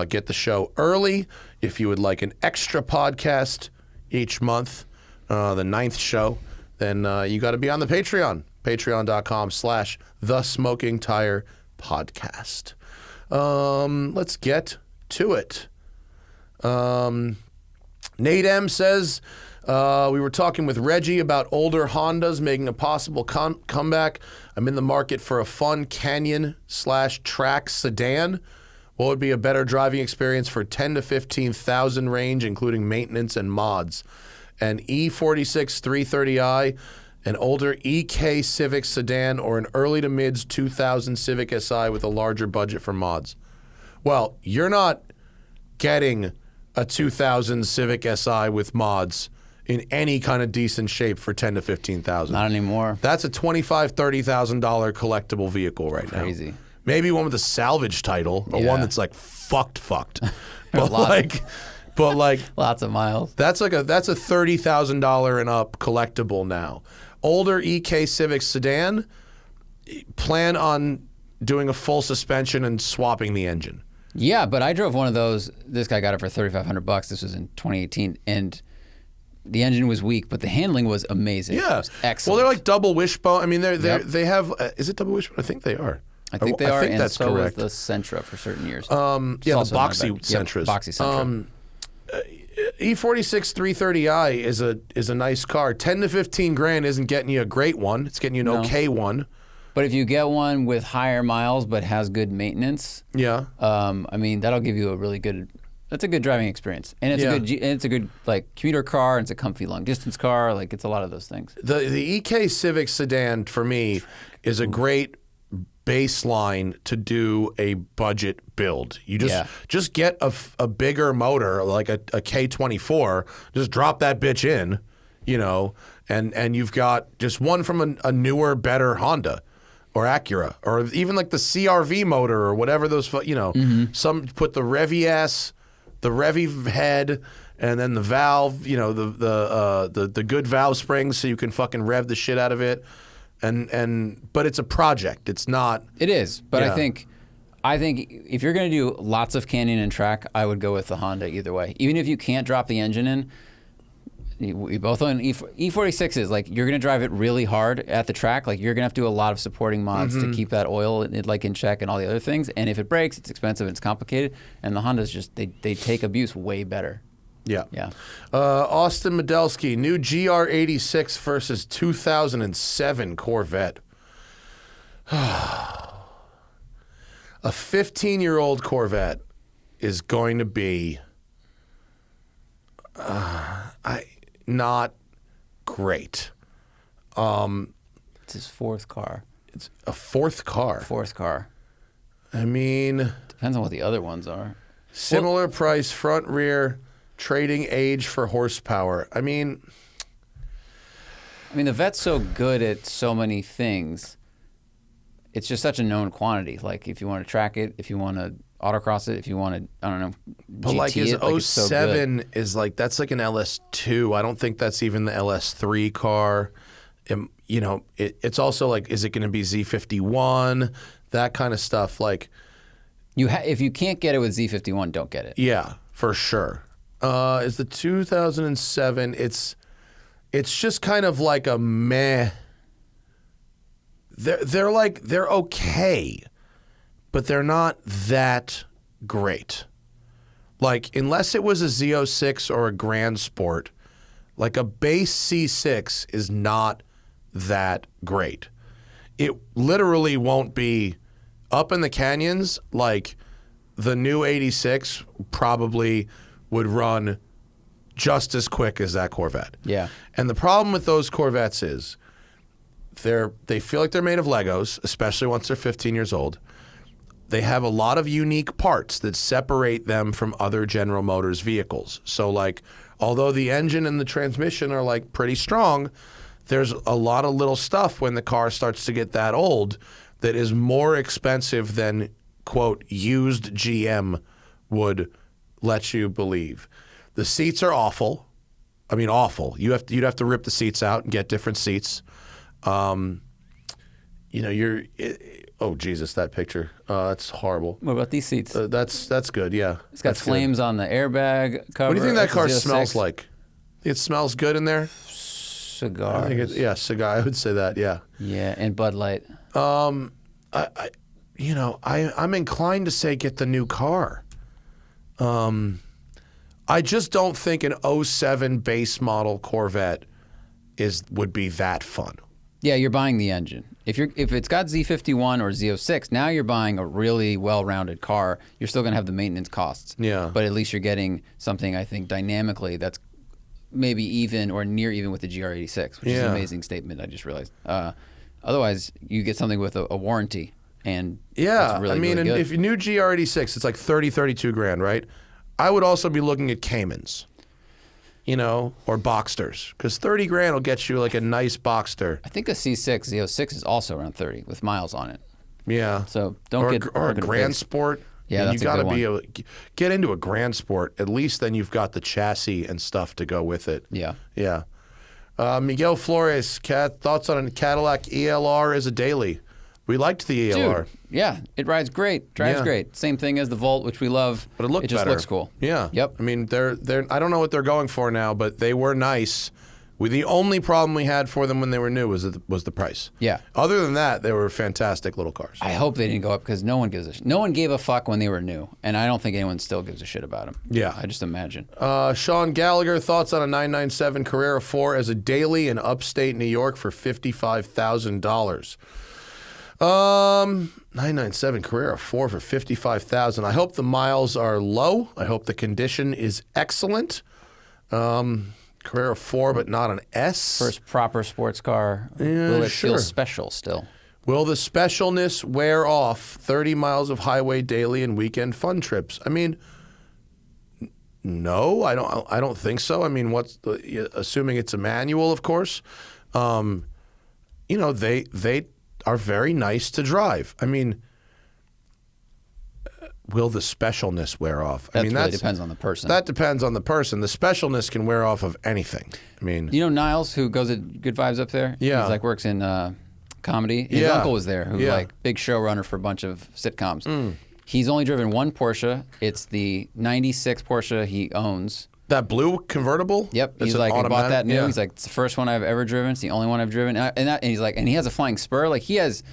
Speaker 1: get the show early, if you would like an extra podcast each month, the 9th show, then you got to be on the Patreon, patreon.com/The Smoking Tire Podcast. Let's get to it. Nate M says, we were talking with Reggie about older Hondas making a possible comeback. I'm in the market for a fun canyon/track sedan. What would be a better driving experience for 10 to 15,000 range, including maintenance and mods? An E46 330i, an older EK Civic sedan, or an early to mids 2000 Civic Si with a larger budget for mods? Well, you're not getting a 2000 Civic Si with mods in any kind of decent shape for 10 to 15,000.
Speaker 2: Not anymore.
Speaker 1: That's a $25,000-$30,000 collectible vehicle right now.
Speaker 2: Crazy.
Speaker 1: Maybe one with a salvage title, or one that's like fucked. But like
Speaker 2: Lots of miles.
Speaker 1: that's a $30,000 and up collectible now. Older EK Civic sedan, plan on doing a full suspension and swapping the engine.
Speaker 2: Yeah, but I drove one of those. This guy got it for $3,500. This was in 2018, and the engine was weak, but the handling was amazing.
Speaker 1: Yeah,
Speaker 2: it was excellent.
Speaker 1: Well, they're like double wishbone. I mean, they have. Is it double wishbone? I think they are.
Speaker 2: I think they are,
Speaker 1: think
Speaker 2: and
Speaker 1: that's
Speaker 2: so
Speaker 1: correct.
Speaker 2: is the Sentra for certain years.
Speaker 1: The boxy Sentras.
Speaker 2: Boxy Sentra.
Speaker 1: E46 330i is a nice car. 10 to 15 grand isn't getting you a great one. It's getting you an okay one.
Speaker 2: But if you get one with higher miles but has good maintenance, I mean that'll give you a really good. That's a good driving experience, and it's a good like commuter car. And it's a comfy long distance car. Like it's a lot of those things.
Speaker 1: The EK Civic sedan for me is a great baseline to do a budget build. You just get a bigger motor like a K24. Just drop that bitch in, and you've got just one from a newer, better Honda. Or Acura, or even like the CRV motor, or whatever those, some put the Revy S, the Revy head, and then the valve, the good valve springs, so you can fucking rev the shit out of it, but it's a project. It's not.
Speaker 2: It is, but I think if you're gonna do lots of canyon and track, I would go with the Honda either way. Even if you can't drop the engine in. We both own E46s. Like you're gonna drive it really hard at the track. Like you're gonna have to do a lot of supporting mods to keep that oil in check and all the other things. And if it breaks, it's expensive and it's complicated. And the Hondas just they take abuse way better.
Speaker 1: Yeah.
Speaker 2: Yeah.
Speaker 1: Austin Medelsky, new GR86 versus 2007 Corvette. A 15-year-old Corvette is going to be not great.
Speaker 2: It's his fourth car.
Speaker 1: It's a fourth car. I mean,
Speaker 2: Depends on what the other ones are.
Speaker 1: Similar price, front, rear, trading age for horsepower. I mean,
Speaker 2: the Vette's so good at so many things. It's just such a known quantity. Like if you want to track it, if you want to autocross it, if you want to, I don't know,
Speaker 1: but
Speaker 2: GT
Speaker 1: like his
Speaker 2: it, like
Speaker 1: 07 is like, that's like an LS2. I don't think that's even the LS3 car. It's also like, is it going to be Z51? That kind of stuff. Like,
Speaker 2: if you can't get it with Z51, don't get it.
Speaker 1: Yeah, for sure. Is the 2007? It's just kind of like a meh. They're okay, but they're not that great. Like, unless it was a Z06 or a Grand Sport, like a base C6 is not that great. It literally won't be up in the canyons. Like, the new 86 probably would run just as quick as that Corvette.
Speaker 2: Yeah.
Speaker 1: And the problem with those Corvettes is they feel like they're made of Legos, especially once they're 15 years old. They have a lot of unique parts that separate them from other General Motors vehicles. So like, although the engine and the transmission are like pretty strong, there's a lot of little stuff when the car starts to get that old that is more expensive than, quote, used GM would let you believe. The seats are awful. I mean, awful. You'd have to rip the seats out and get different seats. Oh Jesus, that picture. That's horrible.
Speaker 2: What about these seats?
Speaker 1: That's good. Yeah,
Speaker 2: It's got flames on the airbag cover.
Speaker 1: What do you think that car
Speaker 2: It's a
Speaker 1: smells
Speaker 2: 06.
Speaker 1: like? It smells good in there.
Speaker 2: Cigars.
Speaker 1: I think cigar. I would say that. Yeah.
Speaker 2: Yeah, and Bud Light.
Speaker 1: I'm inclined to say get the new car. I just don't think an '07 base model Corvette would be that fun.
Speaker 2: Yeah, you're buying the engine. If it's got Z51 or Z06, now you're buying a really well-rounded car. You're still going to have the maintenance costs.
Speaker 1: Yeah.
Speaker 2: But at least you're getting something, I think, dynamically that's maybe even or near even with the GR86, which is an amazing statement, I just realized. Otherwise, you get something with a warranty. And
Speaker 1: yeah,
Speaker 2: really,
Speaker 1: I mean,
Speaker 2: really good.
Speaker 1: if you new GR86, it's like 32 grand, right? I would also be looking at Caymans, or Boxsters, because 30 grand will get you like a nice Boxster.
Speaker 2: I think a C6 Z06 is also around 30 with miles on it.
Speaker 1: Yeah.
Speaker 2: So
Speaker 1: or a Grand Sport.
Speaker 2: Yeah,
Speaker 1: and
Speaker 2: that's
Speaker 1: you
Speaker 2: a
Speaker 1: gotta
Speaker 2: good
Speaker 1: be able to get into a Grand Sport. At least then you've got the chassis and stuff to go with it.
Speaker 2: Yeah.
Speaker 1: Yeah. Miguel Flores, thoughts on a Cadillac ELR as a daily? We liked the ELR.
Speaker 2: Dude, yeah, it rides great, drives great. Same thing as the Volt, which we love.
Speaker 1: But it
Speaker 2: just
Speaker 1: better.
Speaker 2: looks cool.
Speaker 1: Yeah.
Speaker 2: Yep.
Speaker 1: I mean, they're I don't know what they're going for now, but they were nice. The only problem we had for them when they were new was the price.
Speaker 2: Yeah.
Speaker 1: Other than that, they were fantastic little cars.
Speaker 2: I hope they didn't go up because no one gave a fuck when they were new, and I don't think anyone still gives a shit about them.
Speaker 1: Yeah.
Speaker 2: I just imagine.
Speaker 1: Sean Gallagher, thoughts on a 997 Carrera 4 as a daily in upstate New York for $55,000. 997 Carrera 4 for $55,000. I hope the miles are low. I hope the condition is excellent. Carrera 4, but not an S.
Speaker 2: First proper sports car. Will it feel special still?
Speaker 1: Will the specialness wear off 30 miles of highway daily and weekend fun trips? I mean, no, I don't think so. I mean, assuming it's a manual, of course. They are very nice to drive. I mean, will the specialness wear off?
Speaker 2: That really depends on the person.
Speaker 1: That depends on the person. The specialness can wear off of anything. I mean,
Speaker 2: Niles, who goes at Good Vibes up there?
Speaker 1: Yeah.
Speaker 2: He's works in comedy. His uncle was there, who big showrunner for a bunch of sitcoms. He's only driven one Porsche. It's the 96 Porsche he owns.
Speaker 1: That blue convertible?
Speaker 2: Yep.
Speaker 1: That's
Speaker 2: He's like, I bought that new.
Speaker 1: Yeah.
Speaker 2: He's like, it's the first one I've ever driven. It's the only one I've driven. And he's like, and he has a flying spur. Like he has,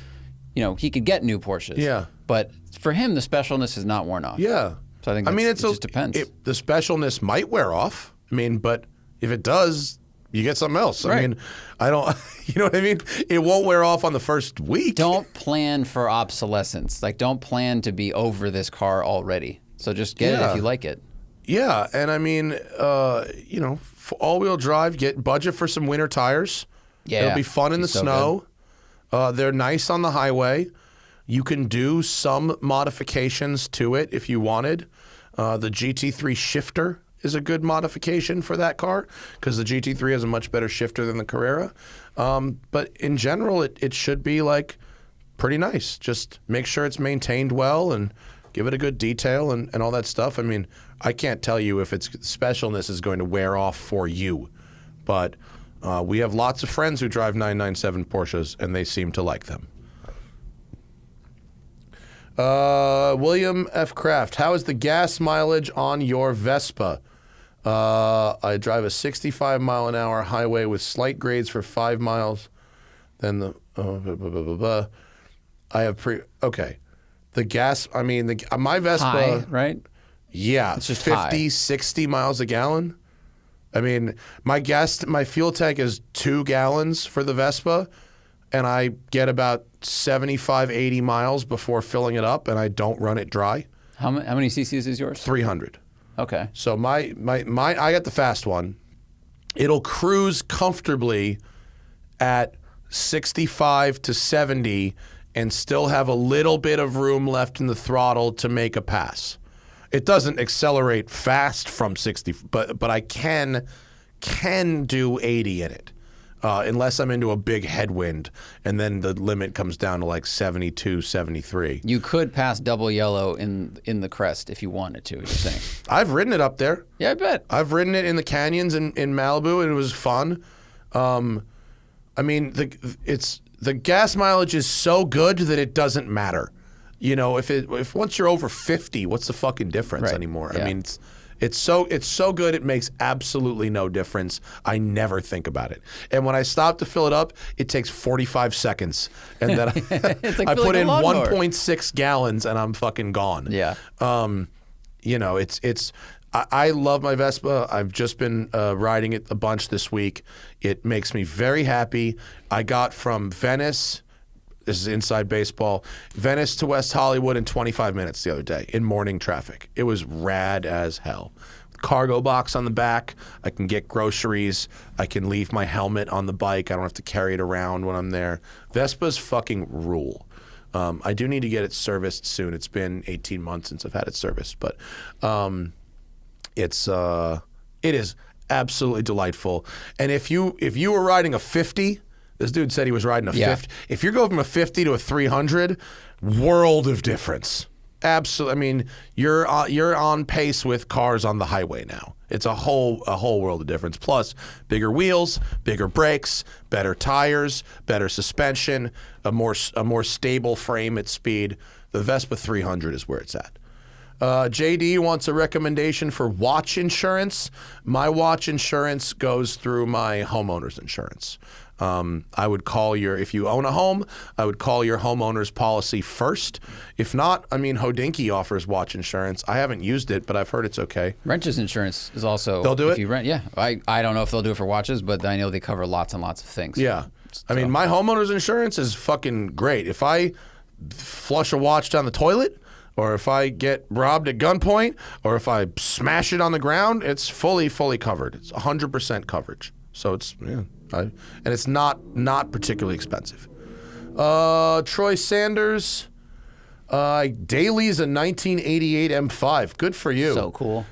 Speaker 2: he could get new Porsches.
Speaker 1: Yeah.
Speaker 2: But for him, the specialness is not worn off.
Speaker 1: Yeah.
Speaker 2: So I think it just depends.
Speaker 1: The specialness might wear off. I mean, but if it does, you get something else.
Speaker 2: Right.
Speaker 1: I mean, I don't, you know what I mean? It won't wear off on the first week.
Speaker 2: Don't plan for obsolescence. Don't plan to be over this car already. So just get it if you like it.
Speaker 1: Yeah, and I mean, for all-wheel drive, budget for some winter tires.
Speaker 2: Yeah,
Speaker 1: it'll be fun in the snow. They're nice on the highway. You can do some modifications to it if you wanted. The GT3 shifter is a good modification for that car because the GT3 has a much better shifter than the Carrera. But in general, it should be pretty nice. Just make sure it's maintained well and give it a good detail and all that stuff. I mean, I can't tell you if its specialness is going to wear off for you, but we have lots of friends who drive 997 Porsches, and they seem to like them. William F. Kraft, how is the gas mileage on your Vespa? I drive a 65 mile an hour highway with slight grades for 5 miles. Then I have okay. The gas, I mean, my Vespa.
Speaker 2: High, right?
Speaker 1: Yeah,
Speaker 2: it's just
Speaker 1: 50,
Speaker 2: high.
Speaker 1: 60 miles a gallon. I mean, my fuel tank is 2 gallons for the Vespa, and I get about 75, 80 miles before filling it up, and I don't run it dry.
Speaker 2: How many cc's is yours?
Speaker 1: 300.
Speaker 2: Okay.
Speaker 1: So my I got the fast one. It'll cruise comfortably at 65 to 70 and still have a little bit of room left in the throttle to make a pass. It doesn't accelerate fast from 60, but I can do 80 in it. Unless I'm into a big headwind, and then the limit comes down to like 72, 73.
Speaker 2: You could pass double yellow in the crest if you wanted to, you're saying.
Speaker 1: I've ridden it up there.
Speaker 2: Yeah, I bet.
Speaker 1: I've ridden it in the canyons in Malibu, and it was fun. I mean, the gas mileage is so good that it doesn't matter. You know, if once you're over 50, what's the fucking difference anymore?
Speaker 2: Yeah.
Speaker 1: I mean, it's so good it makes absolutely no difference. I never think about it. And when I stop to fill it up, it takes 45 seconds. And then I put in 1.6 gallons and I'm fucking gone.
Speaker 2: Yeah.
Speaker 1: You know, I love my Vespa. I've just been riding it a bunch this week. It makes me very happy. I got from Venice, this is inside baseball, Venice to West Hollywood in 25 minutes the other day in morning traffic. It was rad as hell. Cargo box on the back. I can get groceries. I can leave my helmet on the bike. I don't have to carry it around when I'm there. Vespas fucking rule. I do need to get it serviced soon. It's been 18 months since I've had it serviced, but it is absolutely delightful. And if you were riding a 50, this dude said he was riding a 50. If you're going from a 50 to a 300, world of difference. Absolutely. I mean, you're on pace with cars on the highway now. It's a whole world of difference. Plus, bigger wheels, bigger brakes, better tires, better suspension, a more stable frame at speed. The Vespa 300 is where it's at. JD wants a recommendation for watch insurance. My watch insurance goes through my homeowner's insurance. I would call if you own a home, I would call your homeowner's policy first. If not, I mean, Hodinkee offers watch insurance. I haven't used it, but I've heard it's okay.
Speaker 2: Renter's insurance is also...
Speaker 1: They'll do
Speaker 2: if
Speaker 1: it?
Speaker 2: You rent, yeah. I don't know if they'll do it for watches, but I know they cover lots and lots of things.
Speaker 1: Yeah. I mean, my homeowner's insurance is fucking great. If I flush a watch down the toilet, or if I get robbed at gunpoint, or if I smash it on the ground, it's fully covered. It's 100% coverage. So it's, and it's not particularly expensive. Troy Sanders, Daly's a 1988 M5. Good for you.
Speaker 2: So cool.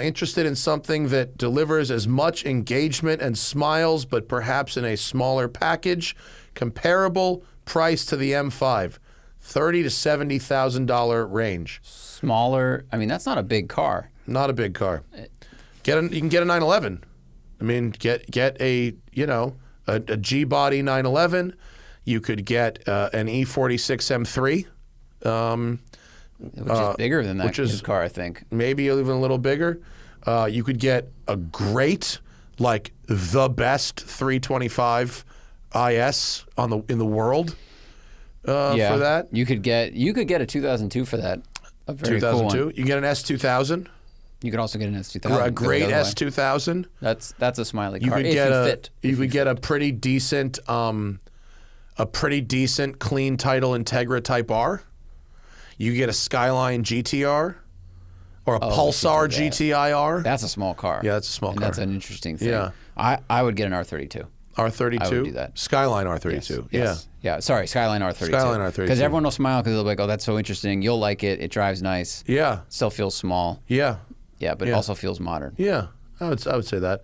Speaker 1: Interested in something that delivers as much engagement and smiles, but perhaps in a smaller package. Comparable price to the M5. $30,000 to $70,000 range.
Speaker 2: Smaller. I mean, that's not a big car.
Speaker 1: Not a big car. You can get a 911. I mean, get a G-body 911. You could get an E46 M3.
Speaker 2: Which is bigger than that car, I think.
Speaker 1: Maybe even a little bigger. You could get a great, like the best 325 IS in the world for that.
Speaker 2: You could get a 2002 for that. A very
Speaker 1: 2002.
Speaker 2: Cool one.
Speaker 1: You can get an S2000.
Speaker 2: You could also get an S2000.
Speaker 1: A great S2000.
Speaker 2: That's a smiley car.
Speaker 1: You could get a pretty decent clean title Integra Type R. You get a Skyline GTR or a Pulsar GTI-R.
Speaker 2: That's a small car.
Speaker 1: Yeah, that's a small car.
Speaker 2: That's an interesting thing.
Speaker 1: Yeah.
Speaker 2: I would get an R32.
Speaker 1: R32?
Speaker 2: I would do that.
Speaker 1: Skyline R32.
Speaker 2: Yes. Yeah. Sorry, Skyline R32.
Speaker 1: Skyline R32.
Speaker 2: Because everyone will smile because they'll be like, oh, that's so interesting. You'll like it. It drives nice.
Speaker 1: Yeah.
Speaker 2: Still feels small.
Speaker 1: Yeah.
Speaker 2: Yeah, but it also feels modern.
Speaker 1: Yeah. I would say that.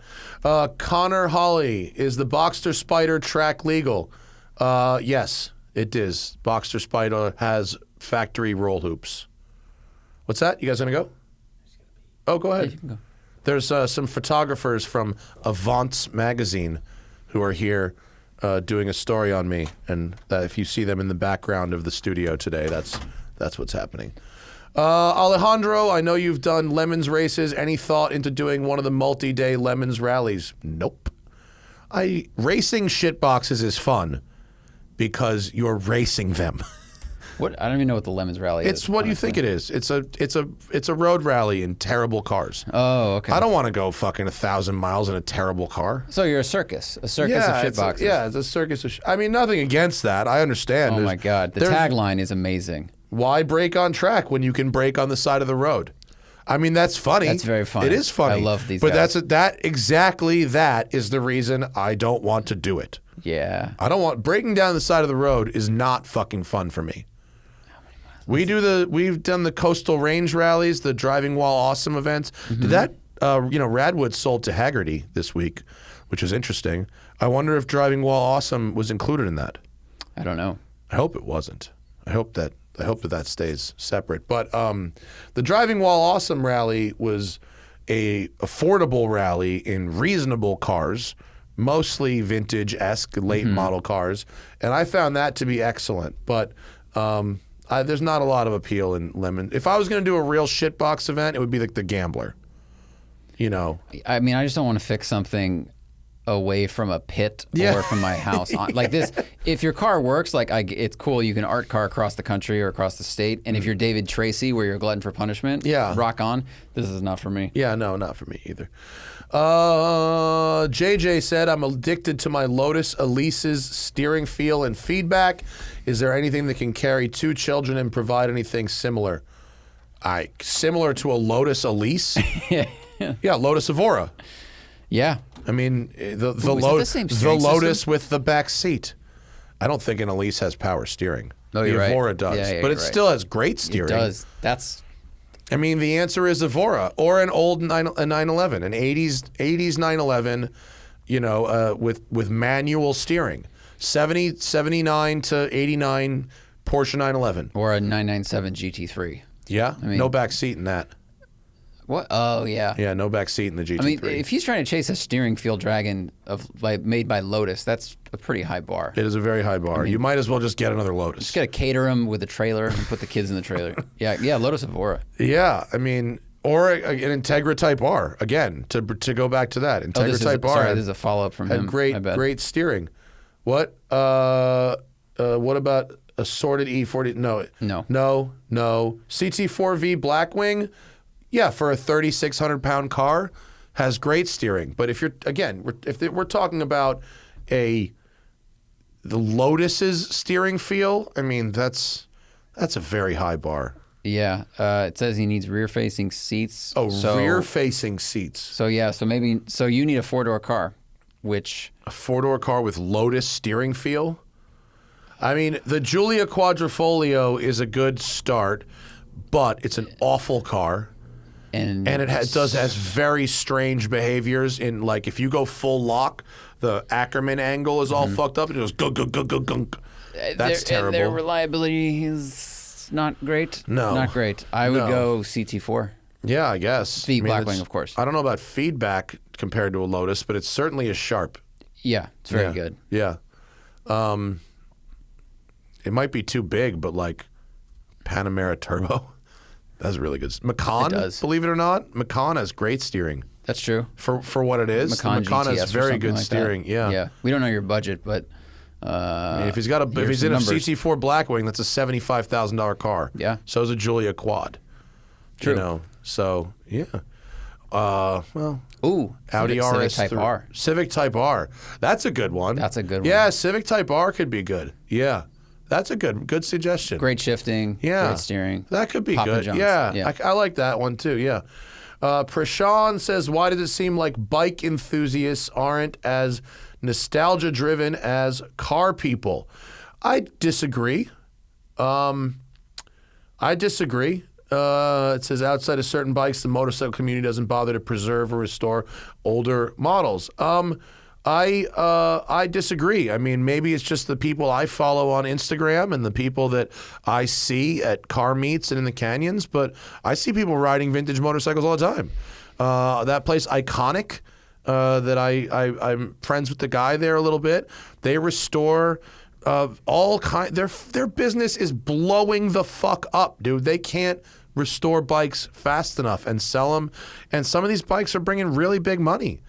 Speaker 1: Connor Hawley, is the Boxster Spider track legal? Yes, it is. Boxster Spider has factory roll hoops. What's that? You guys gonna go? Oh, go ahead.
Speaker 2: Yeah, you can go.
Speaker 1: There's some photographers from Avance magazine who are here doing a story on me, and that if you see them in the background of the studio today, that's what's happening. Alejandro, I know you've done Lemons races. Any thought into doing one of the multi-day Lemons rallies? Nope. Racing shitboxes is fun because you're racing them.
Speaker 2: What? I don't even know what the Lemons rally is.
Speaker 1: It's what you think it is. It's a road rally in terrible cars.
Speaker 2: Oh, okay.
Speaker 1: I don't want to go fucking 1,000 miles in a terrible car.
Speaker 2: So you're a circus of shitboxes.
Speaker 1: It's a circus of I mean, nothing against that. I understand.
Speaker 2: Oh my God. The tagline is amazing.
Speaker 1: Why brake on track when you can brake on the side of the road? I mean, that's funny.
Speaker 2: That's very funny.
Speaker 1: It is funny.
Speaker 2: I love these
Speaker 1: but
Speaker 2: guys.
Speaker 1: exactly that is the reason I don't want to do it.
Speaker 2: Yeah.
Speaker 1: I don't want braking down the side of the road is not fucking fun for me. We've done the coastal range rallies, the driving while awesome events. Did that Radwood sold to Haggerty this week, which is interesting. I wonder if driving while awesome was included in that.
Speaker 2: I don't know.
Speaker 1: I hope it wasn't. I hope that stays separate. But the Driving While Awesome rally was a affordable rally in reasonable cars, mostly vintage-esque, late model cars, and I found that to be excellent. But there's not a lot of appeal in Lemon. If I was going to do a real shitbox event, it would be like the Gambler.
Speaker 2: I mean, I just don't want to fix something away from a pit or from my house. Like this, if your car works, it's cool. You can art car across the country or across the state. And if you're David Tracy, where you're a glutton for punishment, rock on. This is not for me.
Speaker 1: Yeah, no, not for me either. JJ said, I'm addicted to my Lotus Elise's steering feel and feedback. Is there anything that can carry 2 children and provide anything similar? Similar to a Lotus Elise? Yeah, Lotus Evora.
Speaker 2: Yeah.
Speaker 1: I mean, the Lotus with the back seat. I don't think an Elise has power steering.
Speaker 2: No,
Speaker 1: the
Speaker 2: you're
Speaker 1: Evora
Speaker 2: right.
Speaker 1: does,
Speaker 2: Yeah,
Speaker 1: but it
Speaker 2: right.
Speaker 1: still has great steering.
Speaker 2: It does.
Speaker 1: I mean, the answer is Evora or an old 911, an 80s 911, with manual steering. 79 to 89 Porsche 911.
Speaker 2: Or a 997 GT3.
Speaker 1: Yeah,
Speaker 2: I mean,
Speaker 1: no back seat in that.
Speaker 2: What? Oh, yeah.
Speaker 1: Yeah, no back seat in the GT3.
Speaker 2: I mean, if he's trying to chase a steering feel dragon made by Lotus, that's a pretty high bar.
Speaker 1: It is a very high bar. You might as well just get another Lotus.
Speaker 2: Just got to cater him with a trailer and put the kids in the trailer. Yeah, Lotus Evora.
Speaker 1: Yeah, I mean, or an Integra Type R again. To go back to that, Integra Type R.
Speaker 2: This is a follow up from him.
Speaker 1: Had great steering. What? What about assorted E40? No. CT4V Blackwing. Yeah, for a 3,600-pound car, has great steering. But if we're talking about the Lotus's steering feel, I mean that's a very high bar.
Speaker 2: Yeah, it says he needs rear-facing seats.
Speaker 1: Rear-facing seats.
Speaker 2: So you need a 4-door car, which
Speaker 1: a 4-door car with Lotus steering feel. I mean, the Giulia Quadrifoglio is a good start, but it's an awful car. And it has very strange behaviors in, like, if you go full lock, the Ackerman angle is all fucked up. It goes gunk, gunk, gunk, gunk, gunk. That's terrible.
Speaker 2: Their reliability is not great.
Speaker 1: No.
Speaker 2: Not great. I would go CT4.
Speaker 1: Yeah, I guess.
Speaker 2: Blackwing, of course.
Speaker 1: I don't know about feedback compared to a Lotus, but it certainly is sharp.
Speaker 2: Yeah, it's very good.
Speaker 1: Yeah. It might be too big, but like Panamera Turbo. That's really good. Macan, believe it or not, Macan has great steering.
Speaker 2: That's true.
Speaker 1: For what it is.
Speaker 2: Macan
Speaker 1: has very good steering. Yeah.
Speaker 2: Yeah. We don't know your budget, but
Speaker 1: I mean, if he's in a CT4 Blackwing, that's a $75,000 car.
Speaker 2: Yeah.
Speaker 1: So is a Giulia Quad.
Speaker 2: True.
Speaker 1: So yeah. Audi
Speaker 2: Civic
Speaker 1: RS3.
Speaker 2: Type R.
Speaker 1: Civic Type R. That's a good one.
Speaker 2: That's a good one.
Speaker 1: Yeah, Civic Type R could be good. Yeah. That's a good suggestion.
Speaker 2: Great shifting.
Speaker 1: Yeah.
Speaker 2: Great steering.
Speaker 1: That could be
Speaker 2: Papa
Speaker 1: good.
Speaker 2: John's.
Speaker 1: Yeah. I like that one too. Yeah. Prashan says, why does it seem like bike enthusiasts aren't as nostalgia driven as car people? I disagree. It says outside of certain bikes, the motorcycle community doesn't bother to preserve or restore older models. I disagree. I mean, maybe it's just the people I follow on Instagram and the people that I see at car meets and in the canyons, but I see people riding vintage motorcycles all the time. That place, Iconic, that I'm friends with the guy there a little bit, they restore all kind. Their business is blowing the fuck up, dude. They can't restore bikes fast enough and sell them, and some of these bikes are bringing really big money.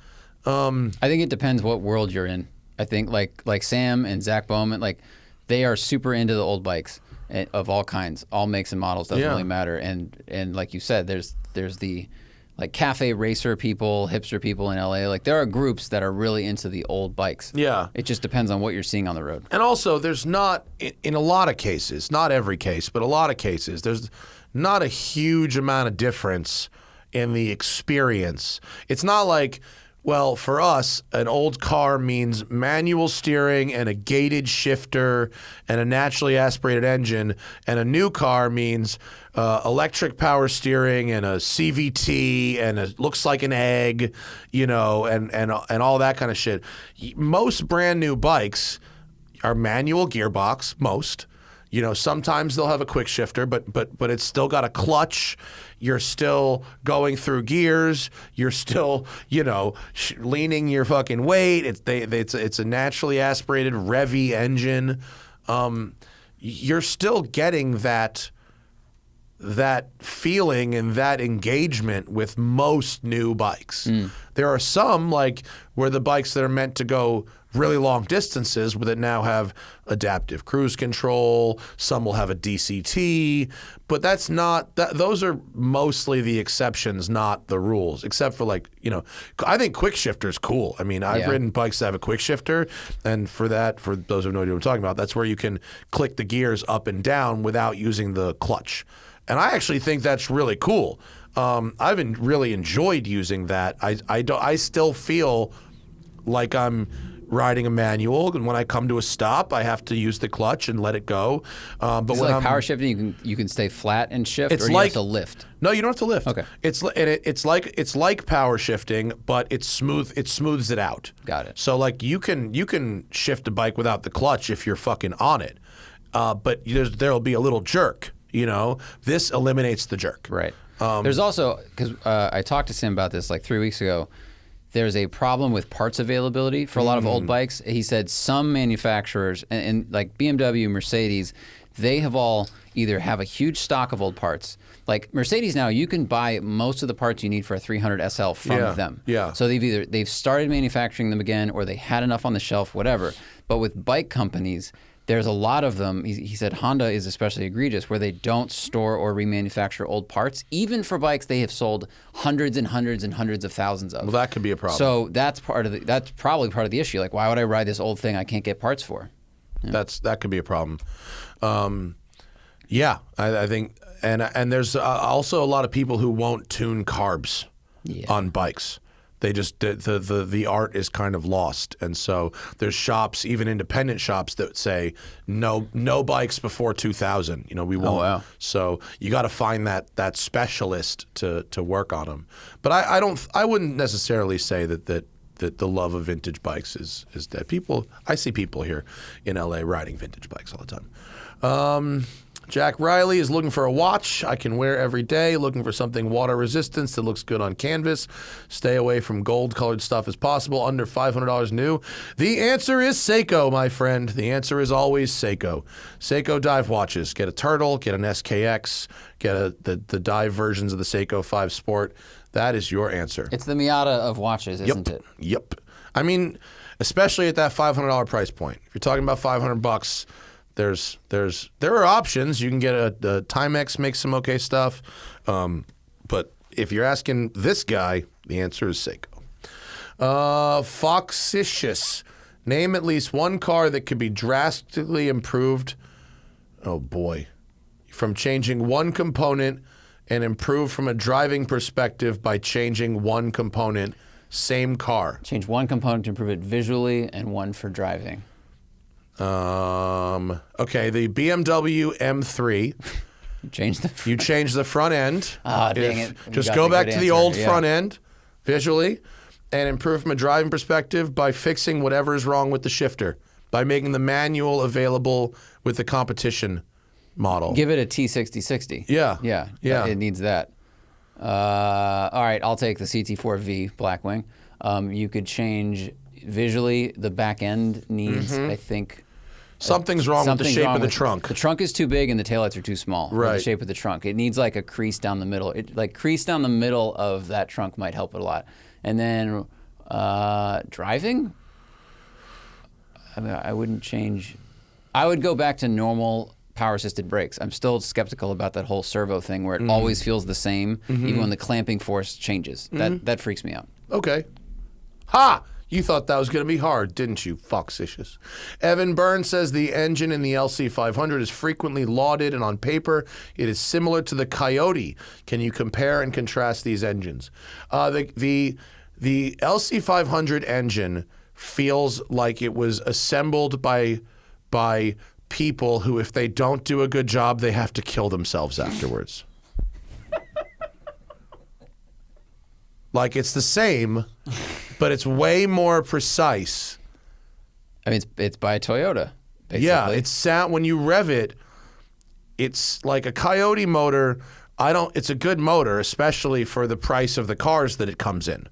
Speaker 2: I think it depends what world you're in. I think like Sam and Zach Bowman, like they are super into the old bikes of all kinds, all makes and models, doesn't really matter. And like you said, there's the like cafe racer people, hipster people in LA. Like there are groups that are really into the old bikes.
Speaker 1: Yeah.
Speaker 2: It just depends on what you're seeing on the road.
Speaker 1: And also, there's not, in a lot of cases, not every case, but a lot of cases, there's not a huge amount of difference in the experience. It's not like, well, for us, an old car means manual steering and a gated shifter and a naturally aspirated engine, and a new car means electric power steering and a CVT and it looks like an egg, you know, and all that kind of shit. Most brand new bikes are manual gearbox, most. You know, sometimes they'll have a quick shifter, but it's still got a clutch. You're still going through gears. You're still, you know, leaning your fucking weight. It's a naturally aspirated revvy engine. You're still getting that feeling and that engagement with most new bikes. There are some, like, where the bikes that are meant to go really long distances that now have adaptive cruise control. Some will have a DCT, but that's not that. Those are mostly the exceptions, not the rules. Except for, like, you know, I think quick shifter's cool. I mean, I've ridden bikes that have a quick shifter, and for that, for those who know what I'm talking about, that's where you can click the gears up and down without using the clutch. And I actually think that's really cool. I've really enjoyed using that. I still feel like I'm riding a manual, and when I come to a stop, I have to use the clutch and let it go. But
Speaker 2: Is
Speaker 1: when
Speaker 2: it like power shifting, you can stay flat and shift,
Speaker 1: it's
Speaker 2: or you
Speaker 1: like,
Speaker 2: have to lift?
Speaker 1: No, you don't have to lift.
Speaker 2: Okay.
Speaker 1: It's like power shifting, but it's smooth. It smooths it out.
Speaker 2: Got it.
Speaker 1: So, like, you can shift a bike without the clutch if you're fucking on it, but there'll be a little jerk. You know, this eliminates the jerk.
Speaker 2: Right. There's also, because I talked to Sim about this like 3 weeks ago, there's a problem with parts availability for a lot of old bikes. He said some manufacturers, and like BMW, Mercedes, they have all either have a huge stock of old parts. Like Mercedes now, you can buy most of the parts you need for a 300 SL from them.
Speaker 1: Yeah.
Speaker 2: So they've started manufacturing them again, or they had enough on the shelf, whatever. But with bike companies, there's a lot of them. He said Honda is especially egregious, where they don't store or remanufacture old parts. Even for bikes they have sold hundreds and hundreds and hundreds of thousands of.
Speaker 1: Well, that could be a problem.
Speaker 2: So that's probably part of the issue. Like, why would I ride this old thing I can't get parts for? Yeah.
Speaker 1: That could be a problem. Yeah, I think, and there's also a lot of people who won't tune carbs on bikes. They just the art is kind of lost, and so there's shops, even independent shops, that say no bikes before 2000. You know, we won't.
Speaker 2: Oh, wow.
Speaker 1: So you got to find that specialist to work on them. But I wouldn't necessarily say that the love of vintage bikes is dead. I see people here in LA riding vintage bikes all the time. Jack Riley is looking for a watch I can wear every day, looking for something water resistant that looks good on canvas. Stay away from gold-colored stuff as possible, under $500 new. The answer is Seiko, my friend. The answer is always Seiko. Seiko dive watches. Get a Turtle, get an SKX, get the dive versions of the Seiko 5 Sport. That is your answer.
Speaker 2: It's the Miata of watches, isn't it?
Speaker 1: Yep. I mean, especially at that $500 price point. If you're talking about $500, there are options. You can get a Timex, makes some okay stuff, but if you're asking this guy, the answer is Seiko. Foxicious, name at least one car that could be drastically improved. Oh boy, from changing one component and improved from a driving perspective by changing one component. Same car.
Speaker 2: Change one component to improve it visually, and one for driving.
Speaker 1: Okay, the BMW M3. You change the front end.
Speaker 2: Ah, dang it.
Speaker 1: Just go back to the old front end visually and improve from a driving perspective by fixing whatever is wrong with the shifter, by making the manual available with the competition model.
Speaker 2: Give it a T6060.
Speaker 1: Yeah.
Speaker 2: Yeah. It needs that. All right, I'll take the CT4V Blackwing. You could change visually. The back end needs, I think,
Speaker 1: something's wrong with the shape of the trunk.
Speaker 2: The trunk is too big and the taillights are too small.
Speaker 1: Right.
Speaker 2: The shape of the trunk. It needs like a crease down the middle. Crease down the middle of that trunk might help it a lot. And then driving, I mean, I wouldn't change. I would go back to normal power assisted brakes. I'm still skeptical about that whole servo thing where it always feels the same, even when the clamping force changes. That freaks me out.
Speaker 1: Okay. Ha! You thought that was going to be hard, didn't you, foxicious? Evan Byrne says the engine in the LC500 is frequently lauded, and on paper, it is similar to the Coyote. Can you compare and contrast these engines? The LC500 engine feels like it was assembled by people who, if they don't do a good job, they have to kill themselves afterwards. Like, it's the same, but it's way more precise.
Speaker 2: I mean, it's by Toyota, basically.
Speaker 1: Yeah, it's when you rev it, it's like a Coyote motor. It's a good motor, especially for the price of the cars that it comes in.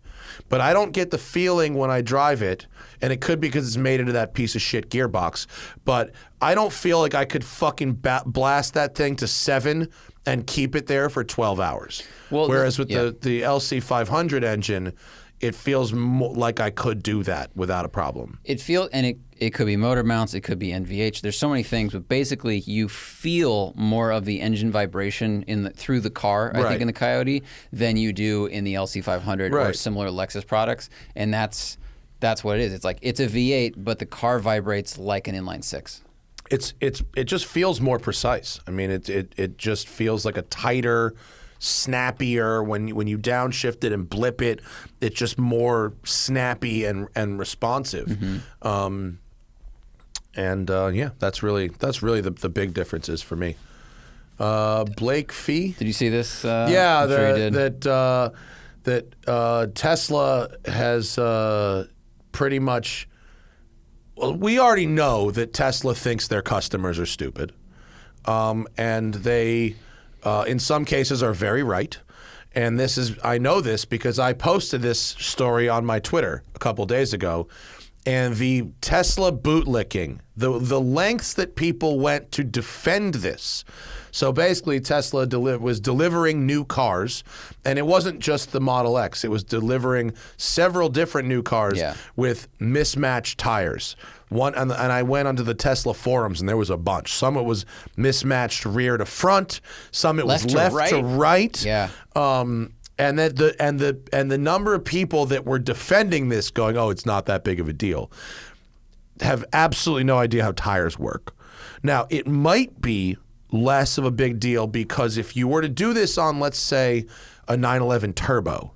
Speaker 1: But I don't get the feeling when I drive it, and it could be because it's made into that piece of shit gearbox, but I don't feel like I could fucking blast that thing to 7 and keep it there for 12 hours. Well, whereas with the LC500 engine, it feels like I could do that without a problem.
Speaker 2: It could be motor mounts, it could be NVH. There's so many things, but basically you feel more of the engine vibration through the car, I think, in the Coyote than you do in the LC500 or similar Lexus products, and that's what it is. It's like it's a V8, but the car vibrates like an inline 6.
Speaker 1: It just feels more precise. I mean, it just feels like a tighter, snappier. When you downshift it and blip it, it's just more snappy and responsive. Yeah, that's really the big differences for me. Blake Fee.
Speaker 2: Did you see this?
Speaker 1: Yeah, that Tesla has pretty much. Well, we already know that Tesla thinks their customers are stupid, and they, in some cases, are very right. And I know this because I posted this story on my Twitter a couple days ago, and the Tesla bootlicking, the lengths that people went to defend this. So basically, Tesla was delivering new cars, and it wasn't just the Model X. It was delivering several different new cars with mismatched tires. And I went onto the Tesla forums, and there was a bunch. Some it was mismatched rear to front. Some it was left to right.
Speaker 2: Yeah.
Speaker 1: And the number of people that were defending this, going, "Oh, it's not that big of a deal," have absolutely no idea how tires work. Now, it might be less of a big deal because if you were to do this on, let's say, a 911 Turbo,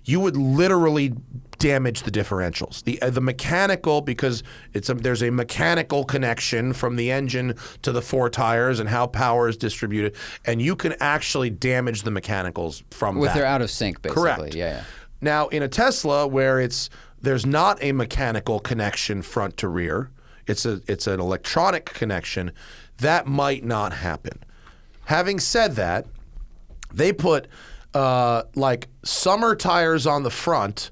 Speaker 1: you would literally damage the differentials. The mechanical, because there's a mechanical connection from the engine to the 4 tires and how power is distributed, and you can actually damage the mechanicals from that.
Speaker 2: They're out of sync, basically.
Speaker 1: Correct.
Speaker 2: Yeah.
Speaker 1: Now, in a Tesla, where there's not a mechanical connection front to rear, it's an electronic connection, that might not happen. Having said that, they put like summer tires on the front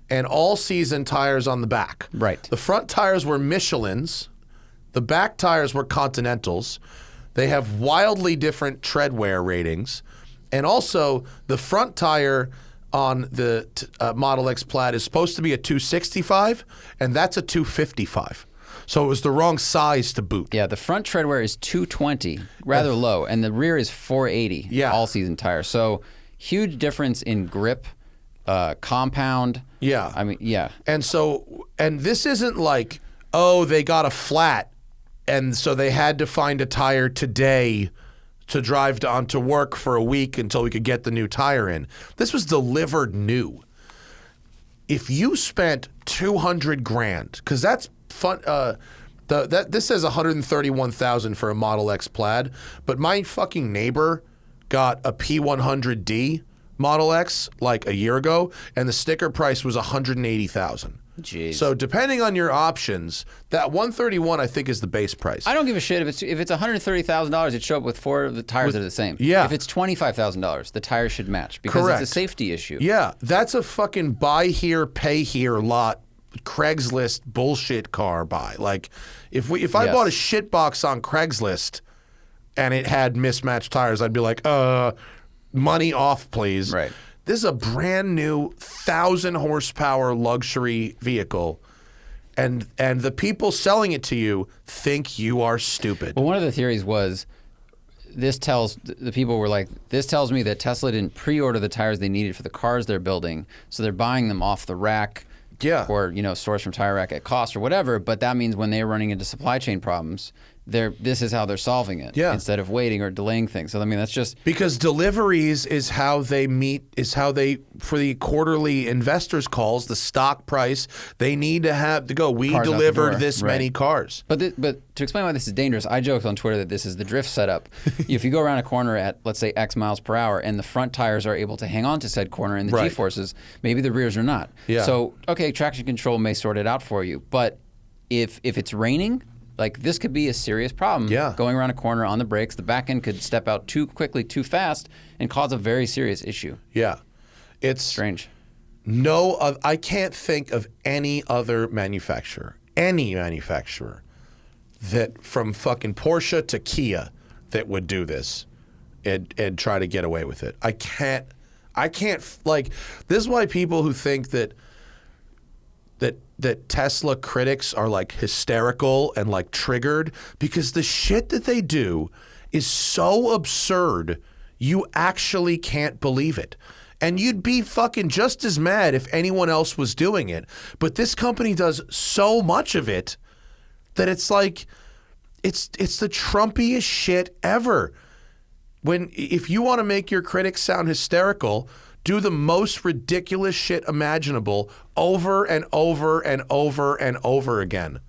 Speaker 1: and all-season tires on the back.
Speaker 2: Right.
Speaker 1: The front tires were Michelins. The back tires were Continentals. They have wildly different tread wear ratings. And also, the front tire on the Model X Plaid is supposed to be a 265, and that's a 255. So it was the wrong size to boot.
Speaker 2: Yeah, the front tread wear is 220, rather low, and the rear is 480, all-season tire. So huge difference in grip, compound.
Speaker 1: Yeah.
Speaker 2: I mean, yeah.
Speaker 1: And this isn't like, oh, they got a flat, and so they had to find a tire today to drive on to work for a week until we could get the new tire in. This was delivered new. If you spent $200,000, because that's fun. This says $131,000 for a Model X Plaid, but my fucking neighbor got a P100D Model X like a year ago, and the sticker price was $180,000.
Speaker 2: Jeez.
Speaker 1: So depending on your options, that $131 I think is the base price.
Speaker 2: I don't give a shit if it's $130,000. It show up with 4 of the tires that are the same.
Speaker 1: Yeah.
Speaker 2: If it's $25,000, the tires should match because it's a safety issue.
Speaker 1: Yeah, that's a fucking buy here, pay here lot. Craigslist bullshit car buy. Like, if I bought a shit box on Craigslist and it had mismatched tires, I'd be like, money off, please.
Speaker 2: Right.
Speaker 1: This is a brand new 1,000 horsepower luxury vehicle, and the people selling it to you think you are stupid.
Speaker 2: Well, one of the theories was the people were like, this tells me that Tesla didn't pre-order the tires they needed for the cars they're building, so they're buying them off the rack, or sourced from Tire Rack at cost or whatever. But that means when they're running into supply chain problems, this is how they're solving it, instead of waiting or delaying things. So I mean, that's just
Speaker 1: because deliveries is how they for the quarterly investors calls, the stock price, they need to have to go. We
Speaker 2: cars
Speaker 1: delivered this many cars.
Speaker 2: But to explain why this is dangerous, I joked on Twitter that this is the drift setup. If you go around a corner at, let's say, X miles per hour, and the front tires are able to hang on to said corner in the G-forces, maybe the rears are not.
Speaker 1: Yeah.
Speaker 2: So, okay, traction control may sort it out for you. But if it's raining, like, this could be a serious problem.
Speaker 1: Yeah.
Speaker 2: Going around a corner on the brakes, the back end could step out too quickly, too fast, and cause a very serious issue.
Speaker 1: Yeah. It's
Speaker 2: strange.
Speaker 1: I can't think of any other manufacturer, that from fucking Porsche to Kia that would do this and try to get away with it. I can't, like, this is why people who think that Tesla critics are like hysterical and like triggered, because the shit that they do is so absurd you actually can't believe it. And you'd be fucking just as mad if anyone else was doing it. But this company does so much of it that it's like it's the Trumpiest shit ever. If you want to make your critics sound hysterical, do the most ridiculous shit imaginable over and over and over and over again.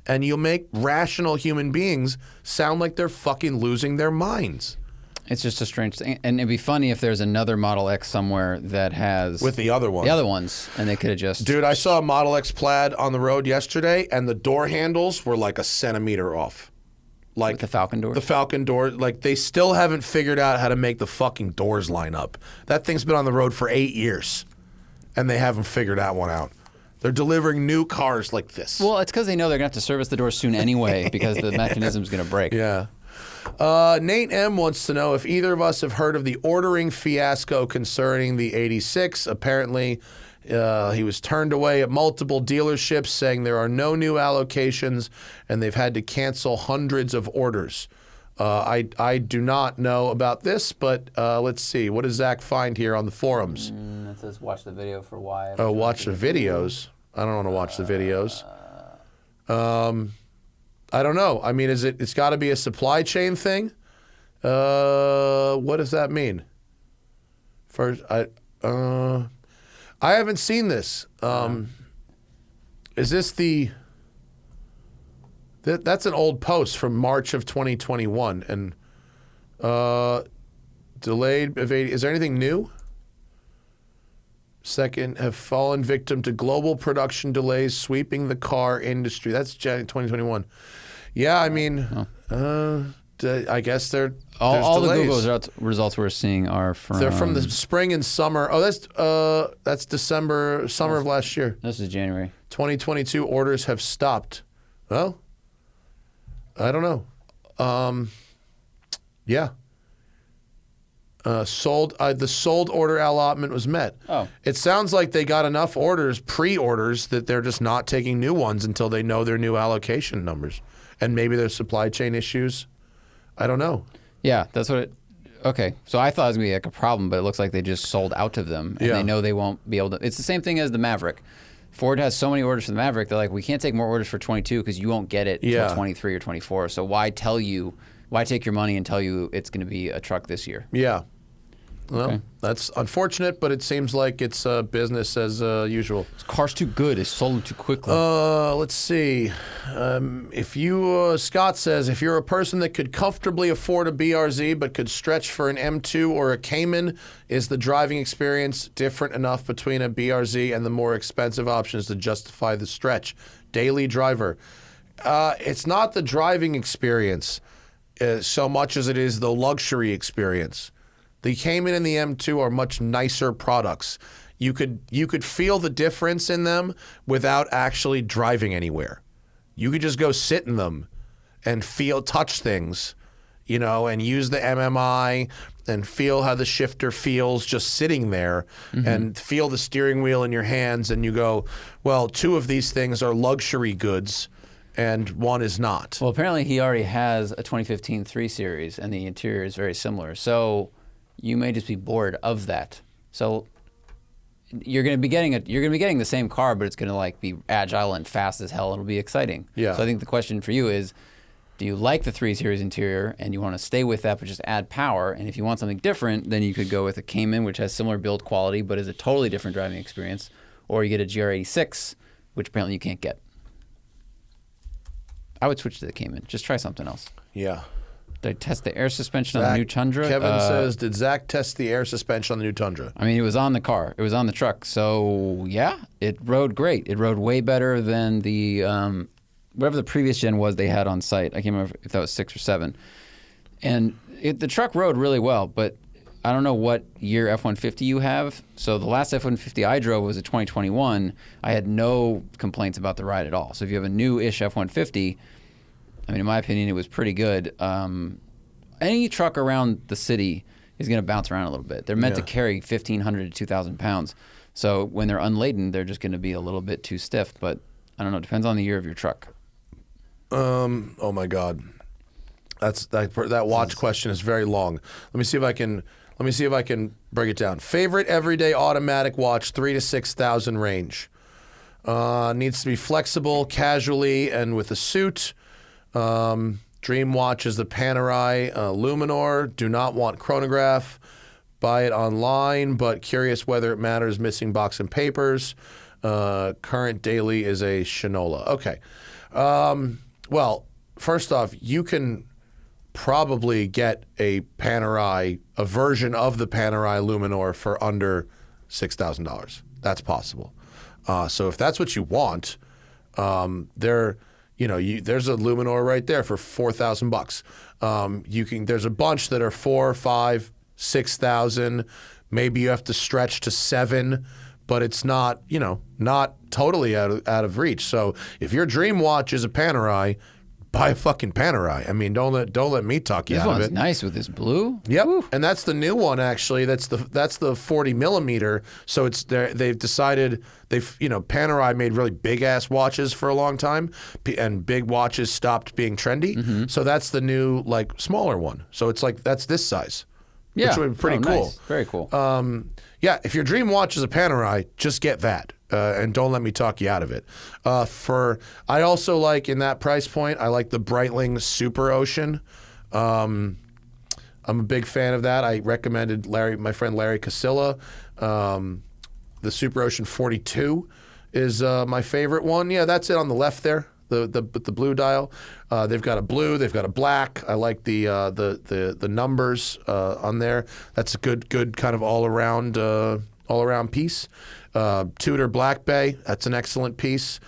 Speaker 1: And you'll make rational human beings sound like they're fucking losing their minds.
Speaker 2: It's just a strange thing. And it'd be funny if there's another Model X somewhere that has...
Speaker 1: with the other one.
Speaker 2: The other ones, and they could have just...
Speaker 1: Dude, I saw a Model X Plaid on the road yesterday, and the door handles were like a centimeter off. Like
Speaker 2: with the Falcon door?
Speaker 1: The Falcon door. Like, they still haven't figured out how to make the fucking doors line up. That thing's been on the road for 8 years, and they haven't figured that one out. They're delivering new cars like this.
Speaker 2: Well, it's because they know they're going to have to service the doors soon anyway, because the mechanism's going to break.
Speaker 1: Yeah. Nate M. wants to know if either of us have heard of the ordering fiasco concerning the 86. Apparently, he was turned away at multiple dealerships saying there are no new allocations and they've had to cancel hundreds of orders. I do not know about this, but let's see. What does Zach find here on the forums?
Speaker 2: It says watch the video for why.
Speaker 1: Oh, watch the videos. I don't want to watch the videos. I don't know. I mean, it's got to be a supply chain thing? What does that mean? First, I haven't seen this. Is this that's an old post from March of 2021 and delayed evading. Is there anything new? Second, have fallen victim to global production delays sweeping the car industry. That's January 2021. Yeah, I mean, I guess there's
Speaker 2: all the
Speaker 1: delays.
Speaker 2: Google results we're seeing are from...
Speaker 1: They're from the spring and summer. Oh, that's summer of last year.
Speaker 2: This is January.
Speaker 1: 2022 orders have stopped. Well, I don't know. Yeah. The sold order allotment was met.
Speaker 2: Oh.
Speaker 1: It sounds like they got enough pre-orders, that they're just not taking new ones until they know their new allocation numbers. And maybe there's supply chain issues. I don't know.
Speaker 2: Yeah, that's what it... Okay, so I thought it was going to be like a problem, but it looks like they just sold out of them. And they know they won't be able to... It's the same thing as the Maverick. Ford has so many orders for the Maverick, they're like, we can't take more orders for 22 because you won't get it until 23 or 24. So why take your money and tell you it's going to be a truck this year?
Speaker 1: Yeah. Well, that's unfortunate, but it seems like it's business as usual.
Speaker 2: This car's too good. It's sold too quickly.
Speaker 1: Let's see. Scott says, if you're a person that could comfortably afford a BRZ but could stretch for an M2 or a Cayman, is the driving experience different enough between a BRZ and the more expensive options to justify the stretch? Daily driver. It's not the driving experience so much as it is the luxury experience. The Cayman and the M2 are much nicer products. You could feel the difference in them without actually driving anywhere. You could just go sit in them and touch things and use the MMI and feel how the shifter feels just sitting there and feel the steering wheel in your hands, and you go, well, 2 of these things are luxury goods and 1 is not.
Speaker 2: Well, apparently he already has a 2015 3 Series, and the interior is very similar. So you may just be bored of that. So you're going to be getting the same car, but it's going to like be agile and fast as hell. It'll be exciting.
Speaker 1: Yeah.
Speaker 2: So I think the question for you is, do you like the 3 Series interior and you want to stay with that but just add power? And if you want something different, then you could go with a Cayman, which has similar build quality but is a totally different driving experience, or you get a GR86, which apparently you can't get. I would switch to the Cayman. Just try something else.
Speaker 1: Yeah.
Speaker 2: Did I test the air suspension on the new Tundra?
Speaker 1: Kevin says, did Zach test the air suspension on the new Tundra?
Speaker 2: I mean, it was on the car. It was on the truck. So, yeah, it rode great. It rode way better than the whatever the previous gen was they had on site. I can't remember if that was 6 or 7. And the truck rode really well, but I don't know what year F-150 you have. So the last F-150 I drove was a 2021. I had no complaints about the ride at all. So if you have a new-ish F-150, I mean, in my opinion, it was pretty good. Any truck around the city is going to bounce around a little bit. They're meant to carry 1,500 to 2,000 pounds. So when they're unladen, they're just going to be a little bit too stiff. But I don't know. It depends on the year of your truck.
Speaker 1: Oh my God, that watch question is very long. Let me see if I can break it down. Favorite everyday automatic watch, 3,000 to 6,000 range. Needs to be flexible, casually, and with a suit. Dream watch is the Panerai Luminor. Do not want chronograph. Buy it online, but curious whether it matters. Missing box and papers. Current daily is a Shinola. Okay. Well, first off, you can probably get a Panerai, a version of the Panerai Luminor for under $6,000. That's possible. So if that's what you want, there's a Luminor right there for $4,000. There's a bunch that are 4, 5, 6,000. Maybe you have to stretch to 7, but it's not, not totally out of reach. So if your dream watch is a Panerai, buy a fucking Panerai. I mean, don't let me talk you out of it.
Speaker 2: This one's nice with this blue.
Speaker 1: Yep, and that's the new one actually. That's the 40 millimeter. So they've decided Panerai made really big ass watches for a long time, and big watches stopped being trendy. So that's the new smaller one. So it's that's this size.
Speaker 2: Yeah,
Speaker 1: which would be pretty cool.
Speaker 2: Nice. Very cool.
Speaker 1: Yeah, if your dream watch is a Panerai, just get that. And don't let me talk you out of it. I also like, in that price point, I like the Breitling Super Ocean. I'm a big fan of that. I recommended my friend Larry Casilla. The Super Ocean 42 is my favorite one. Yeah, that's it on the left there. The blue dial. They've got a blue. They've got a black. I like the numbers on there. That's a good kind of all around piece. Tudor Black Bay. That's an excellent piece.